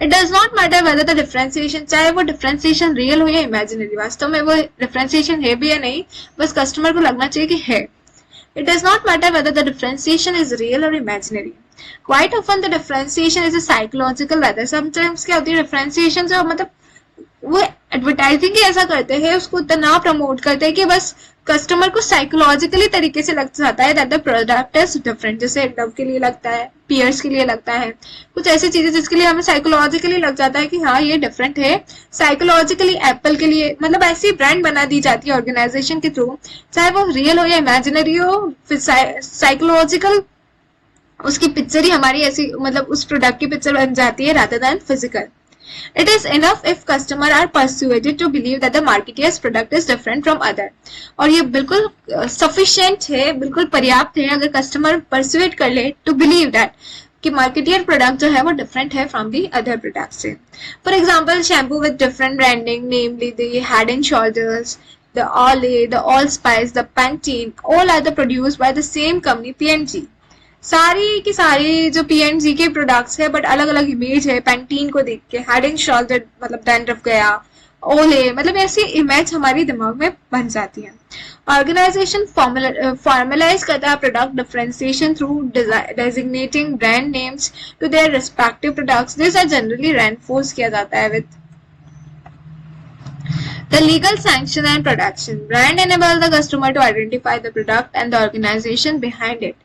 It does not matter whether the differentiation, चाहे वो differentiation real हो या imaginary, वास्तव में वो differentiation है भी या नहीं, बस customer को लगना चाहिए कि है. It does not matter whether the differentiation is real or imaginary. Quite often the differentiation is a psychological rather. Sometimes क्या होती है differentiation जो मतलब वो एडवर्टाइजिंग ही ऐसा करते हैं, उसको इतना प्रमोट करते हैं कि बस कस्टमर को साइकोलॉजिकली तरीके से लग जाता है that the product is different. जैसे डव के लिए लगता है, पियर्स के लिए लगता है, कुछ ऐसी चीजें जिसके लिए हमें साइकोलॉजिकली लग जाता है कि हाँ ये डिफरेंट है. साइकोलॉजिकली एप्पल के लिए मतलब ऐसी ब्रांड बना दी जाती है ऑर्गेनाइजेशन के थ्रू, चाहे वो रियल हो या इमेजिनरी हो, फिर साइकोलॉजिकल उसकी पिक्चर ही हमारी ऐसी मतलब उस प्रोडक्ट की पिक्चर बन जाती है rather than physical. It is enough if customers are persuaded to believe that the marketeer's product is different from other. और ये बिल्कुल sufficient है, बिल्कुल पर्याप्त है अगर कस्टमर persuade कर ले to believe that कि marketeer product जो है वो different है from the other products से. For example, shampoo with different branding, namely the Head and Shoulders, the Olay, the Allspice, the Pantene, all are the produced by the same company P&G. सारी की सारी जो P&G के प्रोडक्ट्स है बट अलग अलग इमेज है. पैंटीन को देख के हेड एंड शोल्डर मतलब डैंड्रफ गया, ओले मतलब ऐसी इमेज हमारी दिमाग में बन जाती है. ऑर्गेनाइजेशन फॉर्मलाइज करता है product differentiation through designating brand names to their respective products. This are generally reinforce किया जाता है with the legal sanction and production. Brand enable the customer to identify the product and the organization behind it.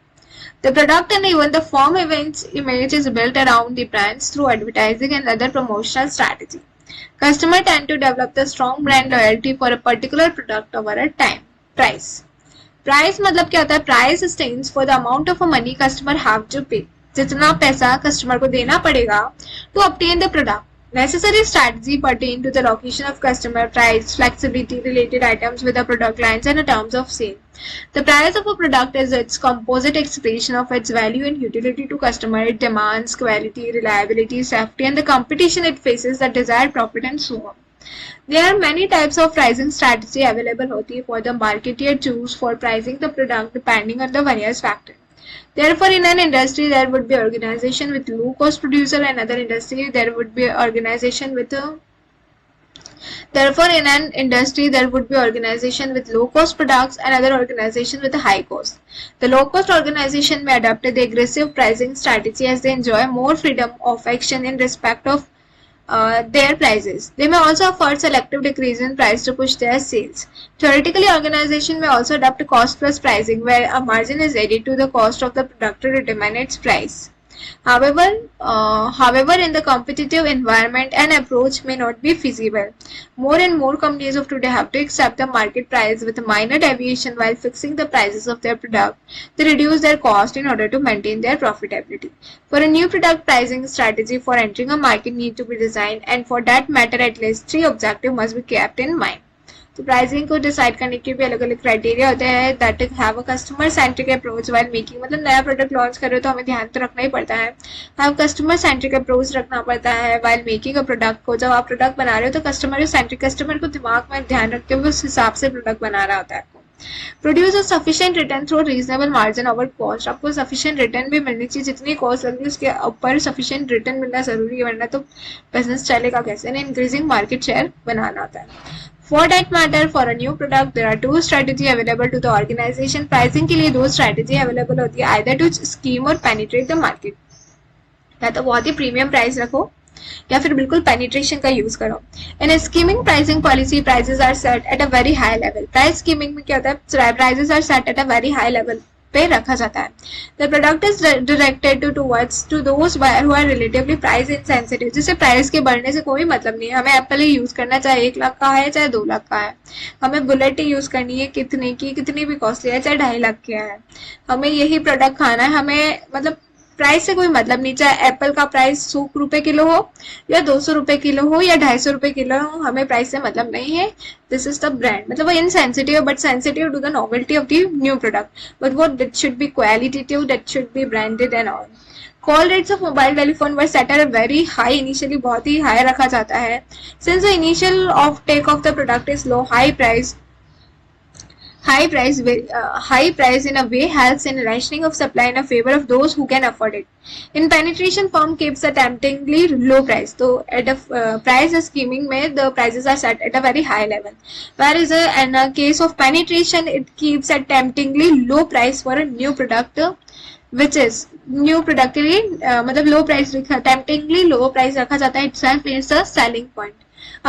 The product and even the firm events image is built around the brands through advertising and other promotional strategy. Customers tend to develop the strong brand loyalty for a particular product over a time. Price. Price मतलब क्या होता है? Price stands for the amount of money customer have to pay. जितना पैसा customer को देना पड़ेगा to obtain the product. Necessary strategy pertain to the location of customer, price, flexibility, related items with the product lines and the terms of sale. The price of a product is its composite expression of its value and utility to customer. It demands quality, reliability, safety, and the competition it faces, the desired profit, and so on. There are many types of pricing strategy available होती है for the marketeer choose for pricing the product depending on the various factors. Therefore, in an industry there would be organization with low-cost producer, and other industry there would be organization with a Therefore, in an industry, there would be organization with low-cost products and other organization with a high cost. The low-cost organization may adopt the aggressive pricing strategy as they enjoy more freedom of action in respect of their prices. They may also afford selective decrease in price to push their sales. Theoretically, organization may also adopt cost-plus pricing, where a margin is added to the cost of the product to determine its price. However, in the competitive environment, an approach may not be feasible. More and more companies of today have to accept the market price with a minor deviation while fixing the prices of their product. They reduce their cost in order to maintain their profitability. For a new product, pricing strategy for entering a market need to be designed, and for that matter, at least 3 objectives must be kept in mind. तो प्राइसिंग को डिसाइड करने के भी अलग अलग क्राइटेरिया होते हैं. That is have a customer centric approach while making, मतलब नया प्रोडक्ट लॉन्च कर रहे हो तो हमें ध्यान तो रखना ही पड़ता है. हैव कस्टमर सेंट्रिक अप्रोच रखना पड़ता है व्हाइल मेकिंग अ प्रोडक्ट को. जब आप प्रोडक्ट बना रहे हो तो कस्टमर सेंट्रिक, कस्टमर को दिमाग में ध्यान रखते हुए उस हिसाब से प्रोडक्ट बना रहा होता है. Produce a sufficient return through reasonable margin over cost. आपको सफिशिएंट रिटर्न भी मिलनी चाहिए, जितनी कॉस्ट लगी उसके ऊपर सफिशिएंट रिटर्न मिलना जरूरी है, वरना तो बिजनेस चलेगा कैसे. इंक्रीजिंग मार्केट शेयर बनाना होता है. For that matter, for a new product, there are two strategy available to the organization. Pricing के लिए दो strategy available होती है, either to scheme or penetrate the market. या तो बहुत ही प्रीमियम प्राइस रखो या फिर बिल्कुल पेनिट्रेशन का यूज करो. In skimming pricing policy prices are set at a very high level. Price skimming में क्या होता है, prices are set at a very high level पे रखा जाता है. The product is directed towards to those who are relatively price insensitive. जिससे प्राइस के बढ़ने से कोई मतलब नहीं है. हमें एप्पल ही यूज करना, चाहे 1 लाख का है चाहे 2 लाख का है. हमें बुलेट ही यूज करनी है, कितने की कितनी भी कॉस्टली है, चाहे 2.5 लाख की है. हमें यही प्रोडक्ट खाना है. हमें मतलब प्राइस से कोई मतलब नहीं, चाहे एप्पल का प्राइस 100 रुपए किलो हो या 200 रुपए किलो हो या 250 रुपए किलो हो, हमें प्राइस से मतलब नहीं है. This is the brand. मतलब वो insensitive but sensitive to the novelty of the new product, but वो that should be qualitative, that should be branded and all. Call rates of mobile telephone were set at a very high. Initially बहुत ही हाई रखा जाता है. Since the initial of take off the product is low, high price in a way helps in rationing of supply in a favor of those who can afford it. In penetration, firm keeps a temptingly low price. So at a price scheming में the prices are set at a very high level. Whereas in a case of penetration, it keeps a temptingly low price for a new product, which is new product के लिए मतलब low price temptingly low price रखा जाता है. Itself is a selling point.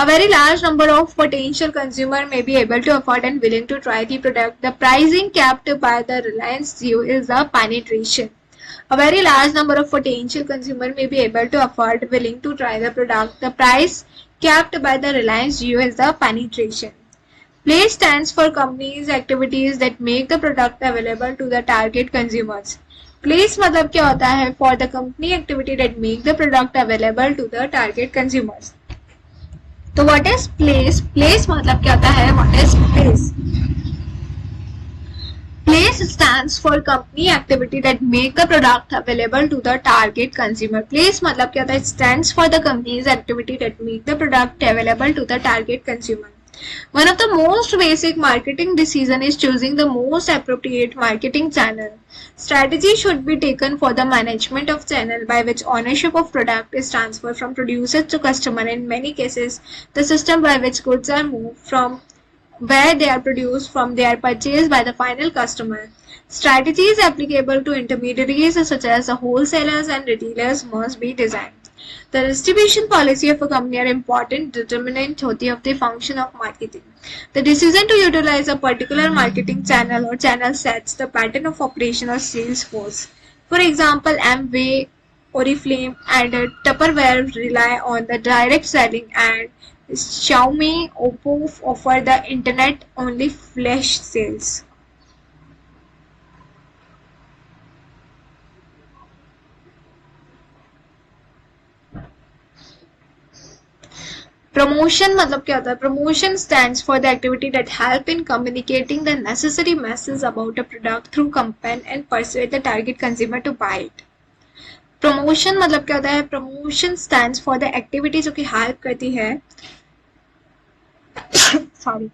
A very large number of potential consumer may be able to afford and willing to try the product. The pricing capped by the Reliance Jio is the penetration. A very large number of potential consumer may be able to afford, willing to try the product. The price capped by the Reliance Jio is the penetration. Place stands for companies' activities that make the product available to the target consumers. Place मतलब क्या होता है, for the company activity that make the product available to the target consumers. तो व्हाट इज प्लेस. प्लेस मतलब क्या होता है, what is place. Place stands for company activity that make the product available to the target consumer. Place मतलब क्या होता है, stands for the company's activity that make the product available to the target consumer. One of the most basic marketing decision is choosing the most appropriate marketing channel. Strategy should be taken for the management of channel by which ownership of product is transferred from producer to customer. In many cases, the system by which goods are moved from where they are produced from they are purchased by the final customer. Strategies applicable to intermediaries such as the wholesalers and retailers must be designed. The distribution policy of a company are important determinant होती है of the function of marketing. The decision to utilize a particular marketing channel or channel sets the pattern of operation or sales force. For example, Amway, Oriflame, and Tupperware rely on the direct selling, and Xiaomi, Oppo offer the internet-only flash sales. Promotion मतलब क्या होता है, promotion stands for the activity that help in communicating the necessary message about a product through campaign and persuade the target consumer to buy it. Promotion मतलब क्या होता है, promotion stands for the activity जो कि हेल्प करती है सॉरी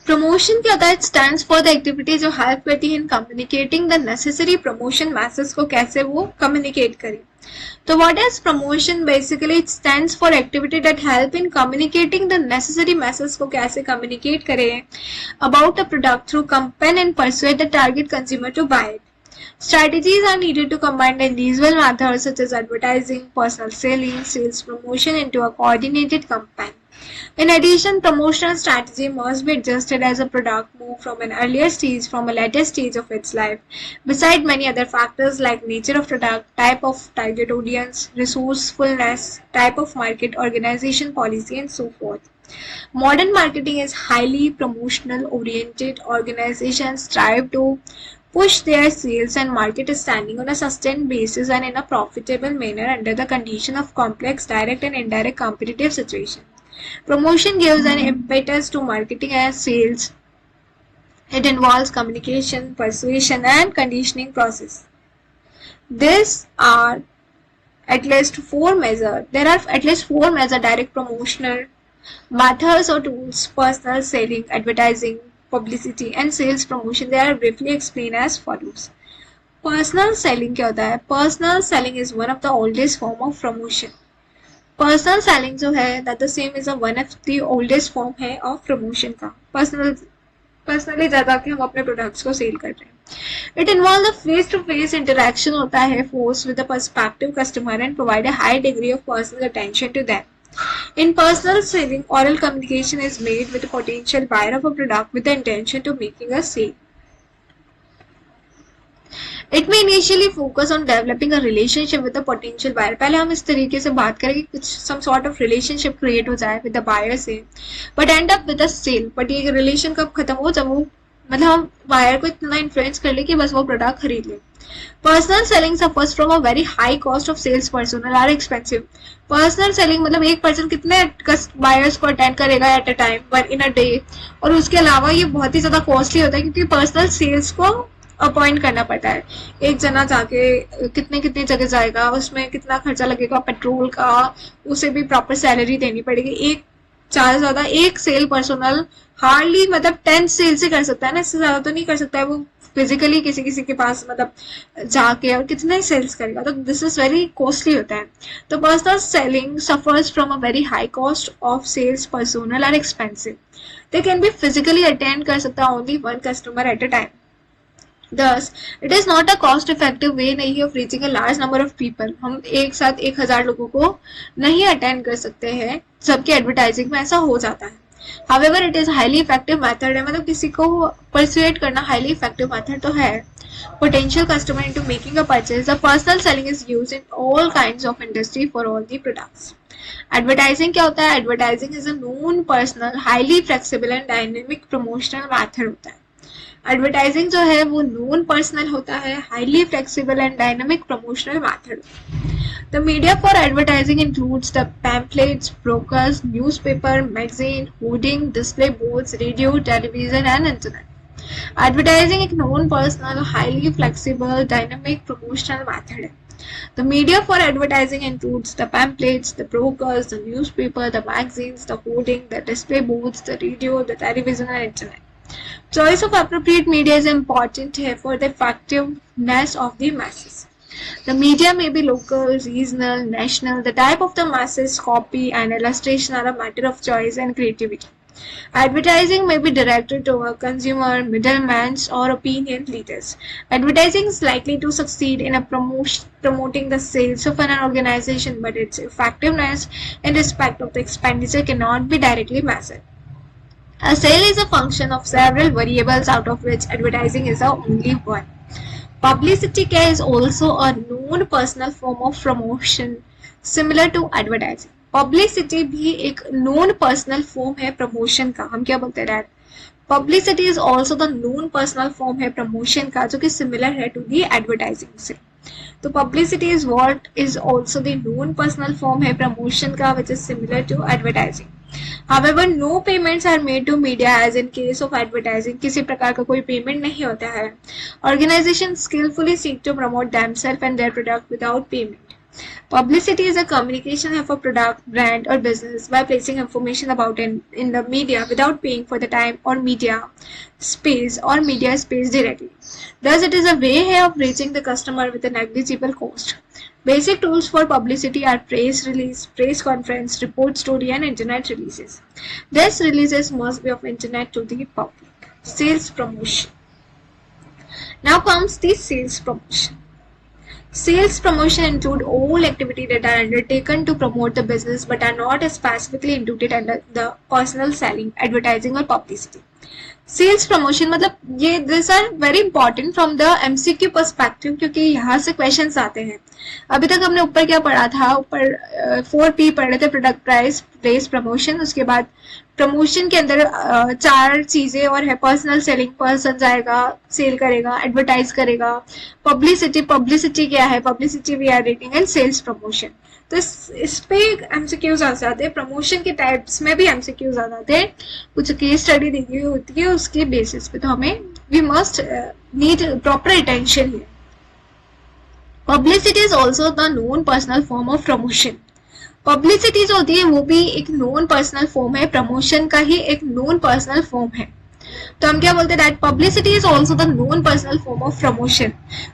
प्रमोशन क्या होता है, स्टैंड्स फॉर द एक्टिविटी जो हेल्प करती है इन communicating the necessary promotion message को कैसे वो कम्युनिकेट करें. So what is promotion? Basically it stands for activity that help in communicating the necessary message को कैसे communicate करें about a product through campaign and persuade the target consumer to buy it. Strategies are needed to combine the usual methods such as advertising, personal selling, sales promotion into a coordinated campaign. In addition, promotional strategy must be adjusted as a product moves from an earlier stage from a later stage of its life. Beside many other factors like nature of product, type of target audience, resourcefulness, type of market, organization policy, and so forth. Modern marketing is highly promotional oriented. Organizations strive to push their sales and market standing on a sustained basis and in a profitable manner under the condition of complex direct and indirect competitive situation. Promotion gives an impetus to marketing and sales. It involves communication, persuasion, and conditioning process. These are at least four measures. There are at least four measures: direct promotional methods or tools, personal selling, advertising, publicity, and sales promotion. They are briefly explained as follows. Personal selling क्या होता है? Personal selling is one of the oldest form of promotion. Personal selling जो है that the same is a one of the oldest form है of promotion का. Personally ज़्यादा कि हम अपने products को sell कर रहे हैं. It involves a face-to-face interaction होता है force with the prospective customer and provide a high degree of personal attention to them. In personal selling, oral communication is made with a potential buyer of a product with the intention to making a sale. It may initially focus on developing a relationship with the potential buyer. पहले हम इस तरीके से बात करें कि कुछ some sort of relationship create हो जाए with the buyer से, but end up with a sale. But ये relation कब खत्म हो? जब वो मतलब हम buyer को इतना influence कर ले कि बस वो product खरीद ले. Personal selling suffers from a very high cost of sales personnel are expensive. Personal selling मतलब एक person कितने buyers को attend करेगा at a time, but in a day, और उसके अलावा ये बहुत ही ज़्यादा costly होता है क्योंकि personal sales को अपॉइंट करना पड़ता है. एक जना जाके कितने कितने जगह जाएगा, उसमें कितना खर्चा लगेगा पेट्रोल का, उसे भी प्रॉपर सैलरी देनी पड़ेगी. एक ज़्यादा ज़्यादा एक सेल पर्सनल हार्डली मतलब 10 सेल से कर सकता है ना, इससे ज़्यादा तो नहीं कर सकता है वो फिजिकली किसी किसी के पास मतलब जाके, और कितने सेल्स करेगा. तो दिस इज वेरी कॉस्टली होता है. तो personal selling suffers from a very high cost of sales personal are expensive. They can be physically attend कर सकता है only one customer at a time. Thus, it is not a cost-effective way नहीं of reaching a large number of people. हम एक साथ 1000 लोगों को नहीं अटेंड कर सकते हैं, जबकि एडवर्टाइजिंग में ऐसा हो जाता है. However, it is highly effective method है, मतलब किसी को persuade करना highly effective method तो है. Potential customer into making a purchase. The personal selling is used in all kinds of industry for all the products. Advertising क्या होता है? Advertising is a known personal, highly flexible and dynamic promotional method होता है. एडवर्टाइजिंग जो है वो नॉन पर्सनल होता है, highly flexible and dynamic promotional method. The media for advertising includes the pamphlets, brokers, newspaper, magazine, hoarding, display boards, radio, television and internet. Advertising एक non personal, highly flexible, dynamic promotional method है. The media for advertising includes the pamphlets, the brochure, the newspaper, the magazines, the hoarding, the display boards, the radio, the television and internet. Choice of appropriate media is important here for the effectiveness of the masses. The media may be local, regional, national. The type of the masses, copy and illustration are a matter of choice and creativity. Advertising may be directed to a consumer, middlemen or opinion leaders. Advertising is likely to succeed in promoting the sales of an organization, but its effectiveness in respect of the expenditure cannot be directly measured. A sale is a function of several variables out of which advertising is the only one. Publicity is also a non-personal form of promotion similar to advertising. Publicity भी एक non-personal form है promotion का. हम क्या बोलते हैं? Publicity is also the non-personal form है promotion का, जो कि similar है to the advertising से. तो publicity is what is also the non-personal form है promotion का, which is similar to advertising. However, no payments are made to media as in case of advertising. किसी प्रकार का कोई payment नहीं होता है. Organizations skillfully seek to promote themselves and their product without payment. Publicity is a communication of a product, brand or business by placing information about it in the media without paying for the time or media space directly. Thus, it is a way of reaching the customer with a negligible cost. Basic tools for publicity are press release, press conference, report story and internet releases. These releases must be of internet to the public. Sales promotion. Now comes the sales promotion. Sales promotion include all activities that are undertaken to promote the business but are not specifically included under the personal selling, advertising or publicity. Sales promotion मतलब ये this are very important from the MCQ perspective, क्योंकि यहाँ से क्वेश्चंस आते हैं. अभी तक हमने ऊपर क्या पढ़ा था? ऊपर 4P पढ़ रहे थे, प्रोडक्ट प्राइस, प्लेस, प्रमोशन. उसके बाद प्रमोशन के अंदर 4 चीजें और है। पर्सनल सेलिंग, पर्सन जाएगा, सेल करेगा, एडवर्टाइज करेगा। पब्लिसिटी, पब्लिसिटी क्या है? Publicity we are rating and sales promotion. तो इस पे एमसीक्यूज आ जाते हैं। प्रमोशन के टाइप्स में भी एमसीक्यूज आ जाते हैं। कुछ केस स्टडी दी हुई होती है उसके बेसिस पे, तो हमें we must need proper attention here. Publicity is also the non personal form of promotion. Publicity जो होती है वो भी एक नॉन पर्सनल फॉर्म है, प्रमोशन का ही एक नॉन पर्सनल फॉर्म है। तो हम क्या बोलते हैं? That publicity is also the non personal form of promotion.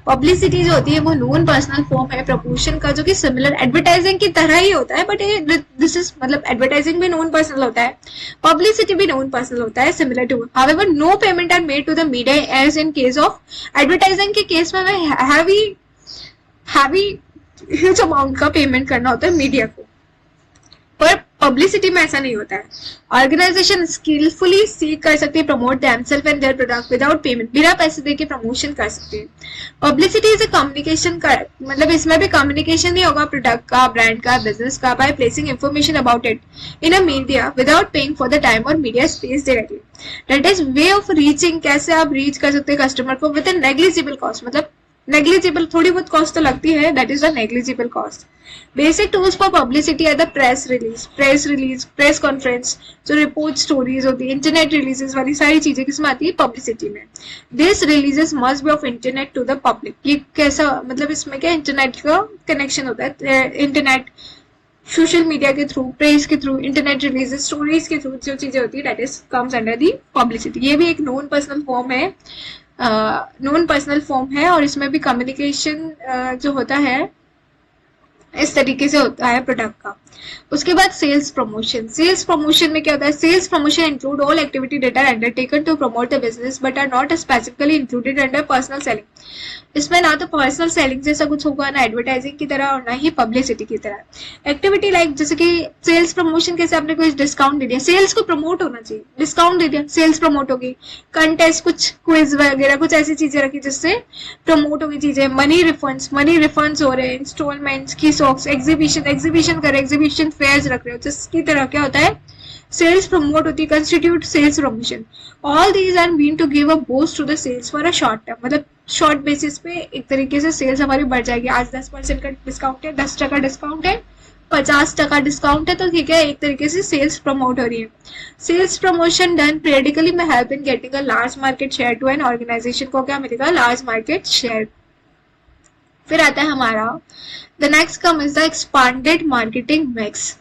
Publicity जो होती है वो नॉन पर्सनल फॉर्म है प्रमोशन का, जो कि सिमिलर एडवर्टाइजिंग की तरह ही होता है, बट दिस इज मतलब एडवर्टाइजिंग भी नॉन पर्सनल होता है, पब्लिसिटी भी नॉन पर्सनल होता है, similar to. However no payment are made to the media as in case of advertising. के केस में हैवी ह्यूज अमाउंट का पेमेंट करना होता है मीडिया को, पर पब्लिसिटी में ऐसा नहीं होता है। ऑर्गेनाइजेशन स्किलफुली सीक कर सकती है promote themselves and their product without payment, बिना पैसे देके प्रमोशन कर सकती है। पब्लिसिटी इज ए कम्युनिकेशन का, मतलब इसमें भी कम्युनिकेशन ही होगा प्रोडक्ट का, ब्रांड का, बिजनेस का, by placing information about it in a media without paying for the time और media space directly. That is way of reaching, कैसे आप रीच कर सकते हैं कस्टमर को विद ए नेग्लिजिबल कॉस्ट, मतलब नेग्लिजिबल, थोड़ी बहुत कॉस्ट तो लगती है, that is the negligible cost. Basic tools for publicity है the press release, press conference, जो रिपोर्ट स्टोरीज होती है, इंटरनेट रिलीजेस वाली सारी चीजें किसमें आती है? पब्लिसिटी में। This releases must be of internet to the public. ये कैसा, मतलब इसमें क्या इंटरनेट का कनेक्शन होता है, इंटरनेट सोशल मीडिया के थ्रू, प्रेस के थ्रू, इंटरनेट रिलीजेस, स्टोरीज के थ्रू जो चीजें होती है, that is comes under the publicity. ये भी एक नॉन पर्सनल फॉर्म है, नॉन पर्सनल फॉर्म है, और इसमें भी कम्युनिकेशन जो होता है इस तरीके से होता है प्रोडक्ट का। उसके बाद सेल्स प्रमोशन। सेल्स प्रमोशन में क्या होता है? Sales promotion include all activity data undertaken to promote the business but are not specifically included under personal selling. इसमें ना तो पर्सनल सेलिंग जैसा कुछ होगा, ना एडवर्टाइजिंग की तरह, और ना ही पब्लिसिटी की तरह। एक्टिविटी लाइक जैसे कि सेल्स प्रमोशन, कैसे आपने कोई डिस्काउंट दे दिया, सेल्स को प्रमोट होना चाहिए, डिस्काउंट दे दिया, सेल्स प्रमोट होगी। कंटेस्ट, कुछ क्विज वगैरह, कुछ ऐसी चीजें रखी जिससे प्रमोट होगी चीजें। मनी रिफंड्स हो रहे हैं, इंस्टॉलमेंट्स की सॉक्स, एग्जीबिशन करे, एग्जीबिशन फेयर्स रख रहे हो, जिसकी तरह क्या होता है? सेल्स प्रमोट होती है, constitute sales promotion. All these are mean to give a boost to the sales for a short term, मतलब शॉर्ट बेसिस पे एक तरीके से सेल्स हमारी बढ़ जाएगी। आज 10% का डिस्काउंट है, 10% डिस्काउंट है, 50% डिस्काउंट है, तो ठीक है, एक तरीके से सेल्स प्रमोट हो रही है। सेल्स प्रमोशन डन पीरियडिकली में help in getting a large market share to an organization को क्या मिलेगा? Large market share. फिर आता है हमारा the next come is the expanded marketing mix.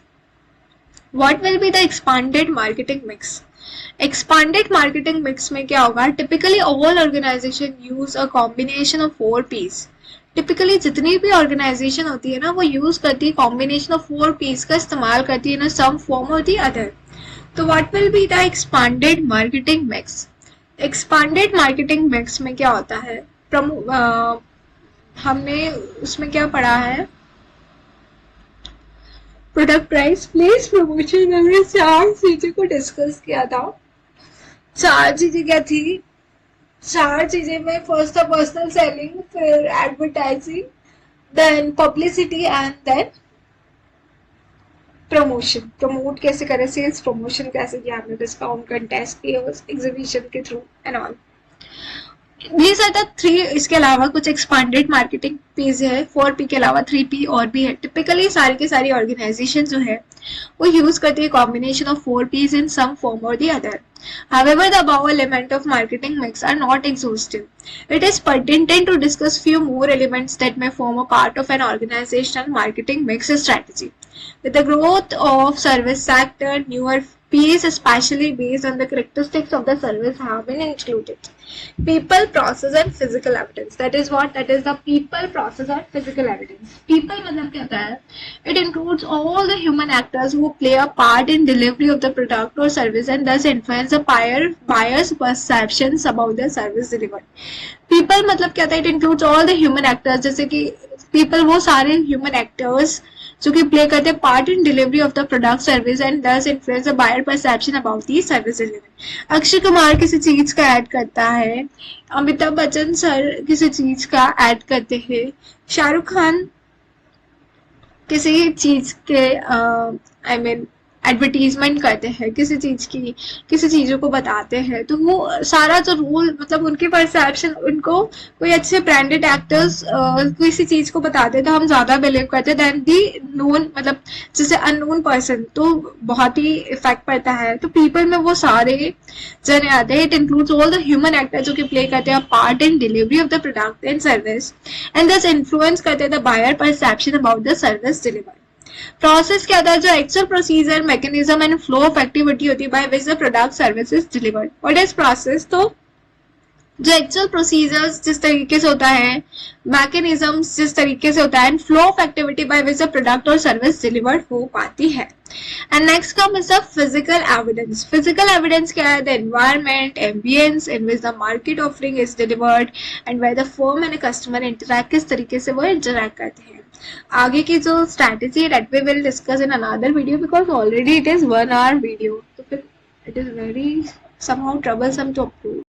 What will be the expanded marketing mix? Expanded marketing mix में क्या होगा? Typically all organization use a combination of 4 P's. Typically जितनी भी organization होती है ना, वो use करती है combination of 4 P's का इस्तेमाल करती है ना, some form or the other. तो what will be the expanded marketing mix? Expanded marketing mix में क्या होता है? हमने उसमें क्या पढ़ा है? प्रोडक्ट प्राइस, प्लेस, प्रमोशन, हमने 4 चीजें को डिस्कस किया था। 4 चीजें क्या थी? 4 चीजें में फर्स्ट था पर्सनल सेलिंग, फिर advertising, then publicity and then promotion. Promote कैसे करें, सेल्स प्रमोशन कैसे किया हमने, डिस्काउंट, कंटेस्ट, एग्जीबिशन के through and all. These are the 3। इसके अलावा कुछ एक्सपांडेड मार्केटिंग पीज है, 4P के अलावा 3P और भी है। टिपिकली सारी के सारी ऑर्गेनाइजेशन जो है वो यूज करती है combination of 4Ps in some form or the other. However, the above element of marketing mix are not exhaustive. It is pertinent to discuss few more elements that may form a part of an organizational marketing mix strategy. With the growth of service sector, newer Ps, especially based on the characteristics of the service, have been included. People, process and physical evidence. That is what? That is the people, process and physical evidence. People मतलब क्या होता है? It includes all the human actors who play a part in delivery of the product or service and thus influence the buyer's perceptions about the service delivered. People मतलब क्या होता है? It includes all the human actors, जैसे कि people वो सारे human actors जो कि प्ले करते हैं part in delivery of the product service and thus influence the buyer perception about the service delivery. Akshay Kumar किसी चीज का ऐड करता है, अमिताभ बच्चन सर किसी चीज का ऐड करते हैं, शाहरुख खान किसी चीज के एडवर्टीजमेंट करते हैं किसी चीज की, किसी चीजों को बताते हैं, तो वो सारा जो रूल मतलब उनकी परसेप्शन, उनको कोई अच्छे ब्रांडेड एक्टर्स किसी चीज को बताते हैं तो हम ज्यादा बिलीव करते हैं देन दी नोन, मतलब जैसे अननोन पर्सन, तो बहुत ही इफेक्ट पड़ता है। तो पीपल में वो सारे जने आते हैं। It includes all the human actor जो कि प्ले करते हैं part in delivery of the product and service and thus influence करते हैं the buyer perception about the service delivered. Process क्या था, जो actual procedure, mechanism and flow of activity होती है by which the product service is delivered. What is process, तो जो एक्चुअल प्रोसीजर्स जिस तरीके से होता है, मैकेनिज्म्स जिस तरीके से होता है, and flow of activity by which the product और सर्विस डिलीवर्ड हो पाती है। And next come is the physical evidence. Physical evidence क्या है, the environment, ambience in which the market offering is delivered and where the firm and customer interact, किस तरीके से वो इंटरैक्ट करते हैं। आगे की जो स्ट्रैटेजी है that we will discuss in another video because already it is 1 hour video, तो फिर it is very somehow troublesome to upload.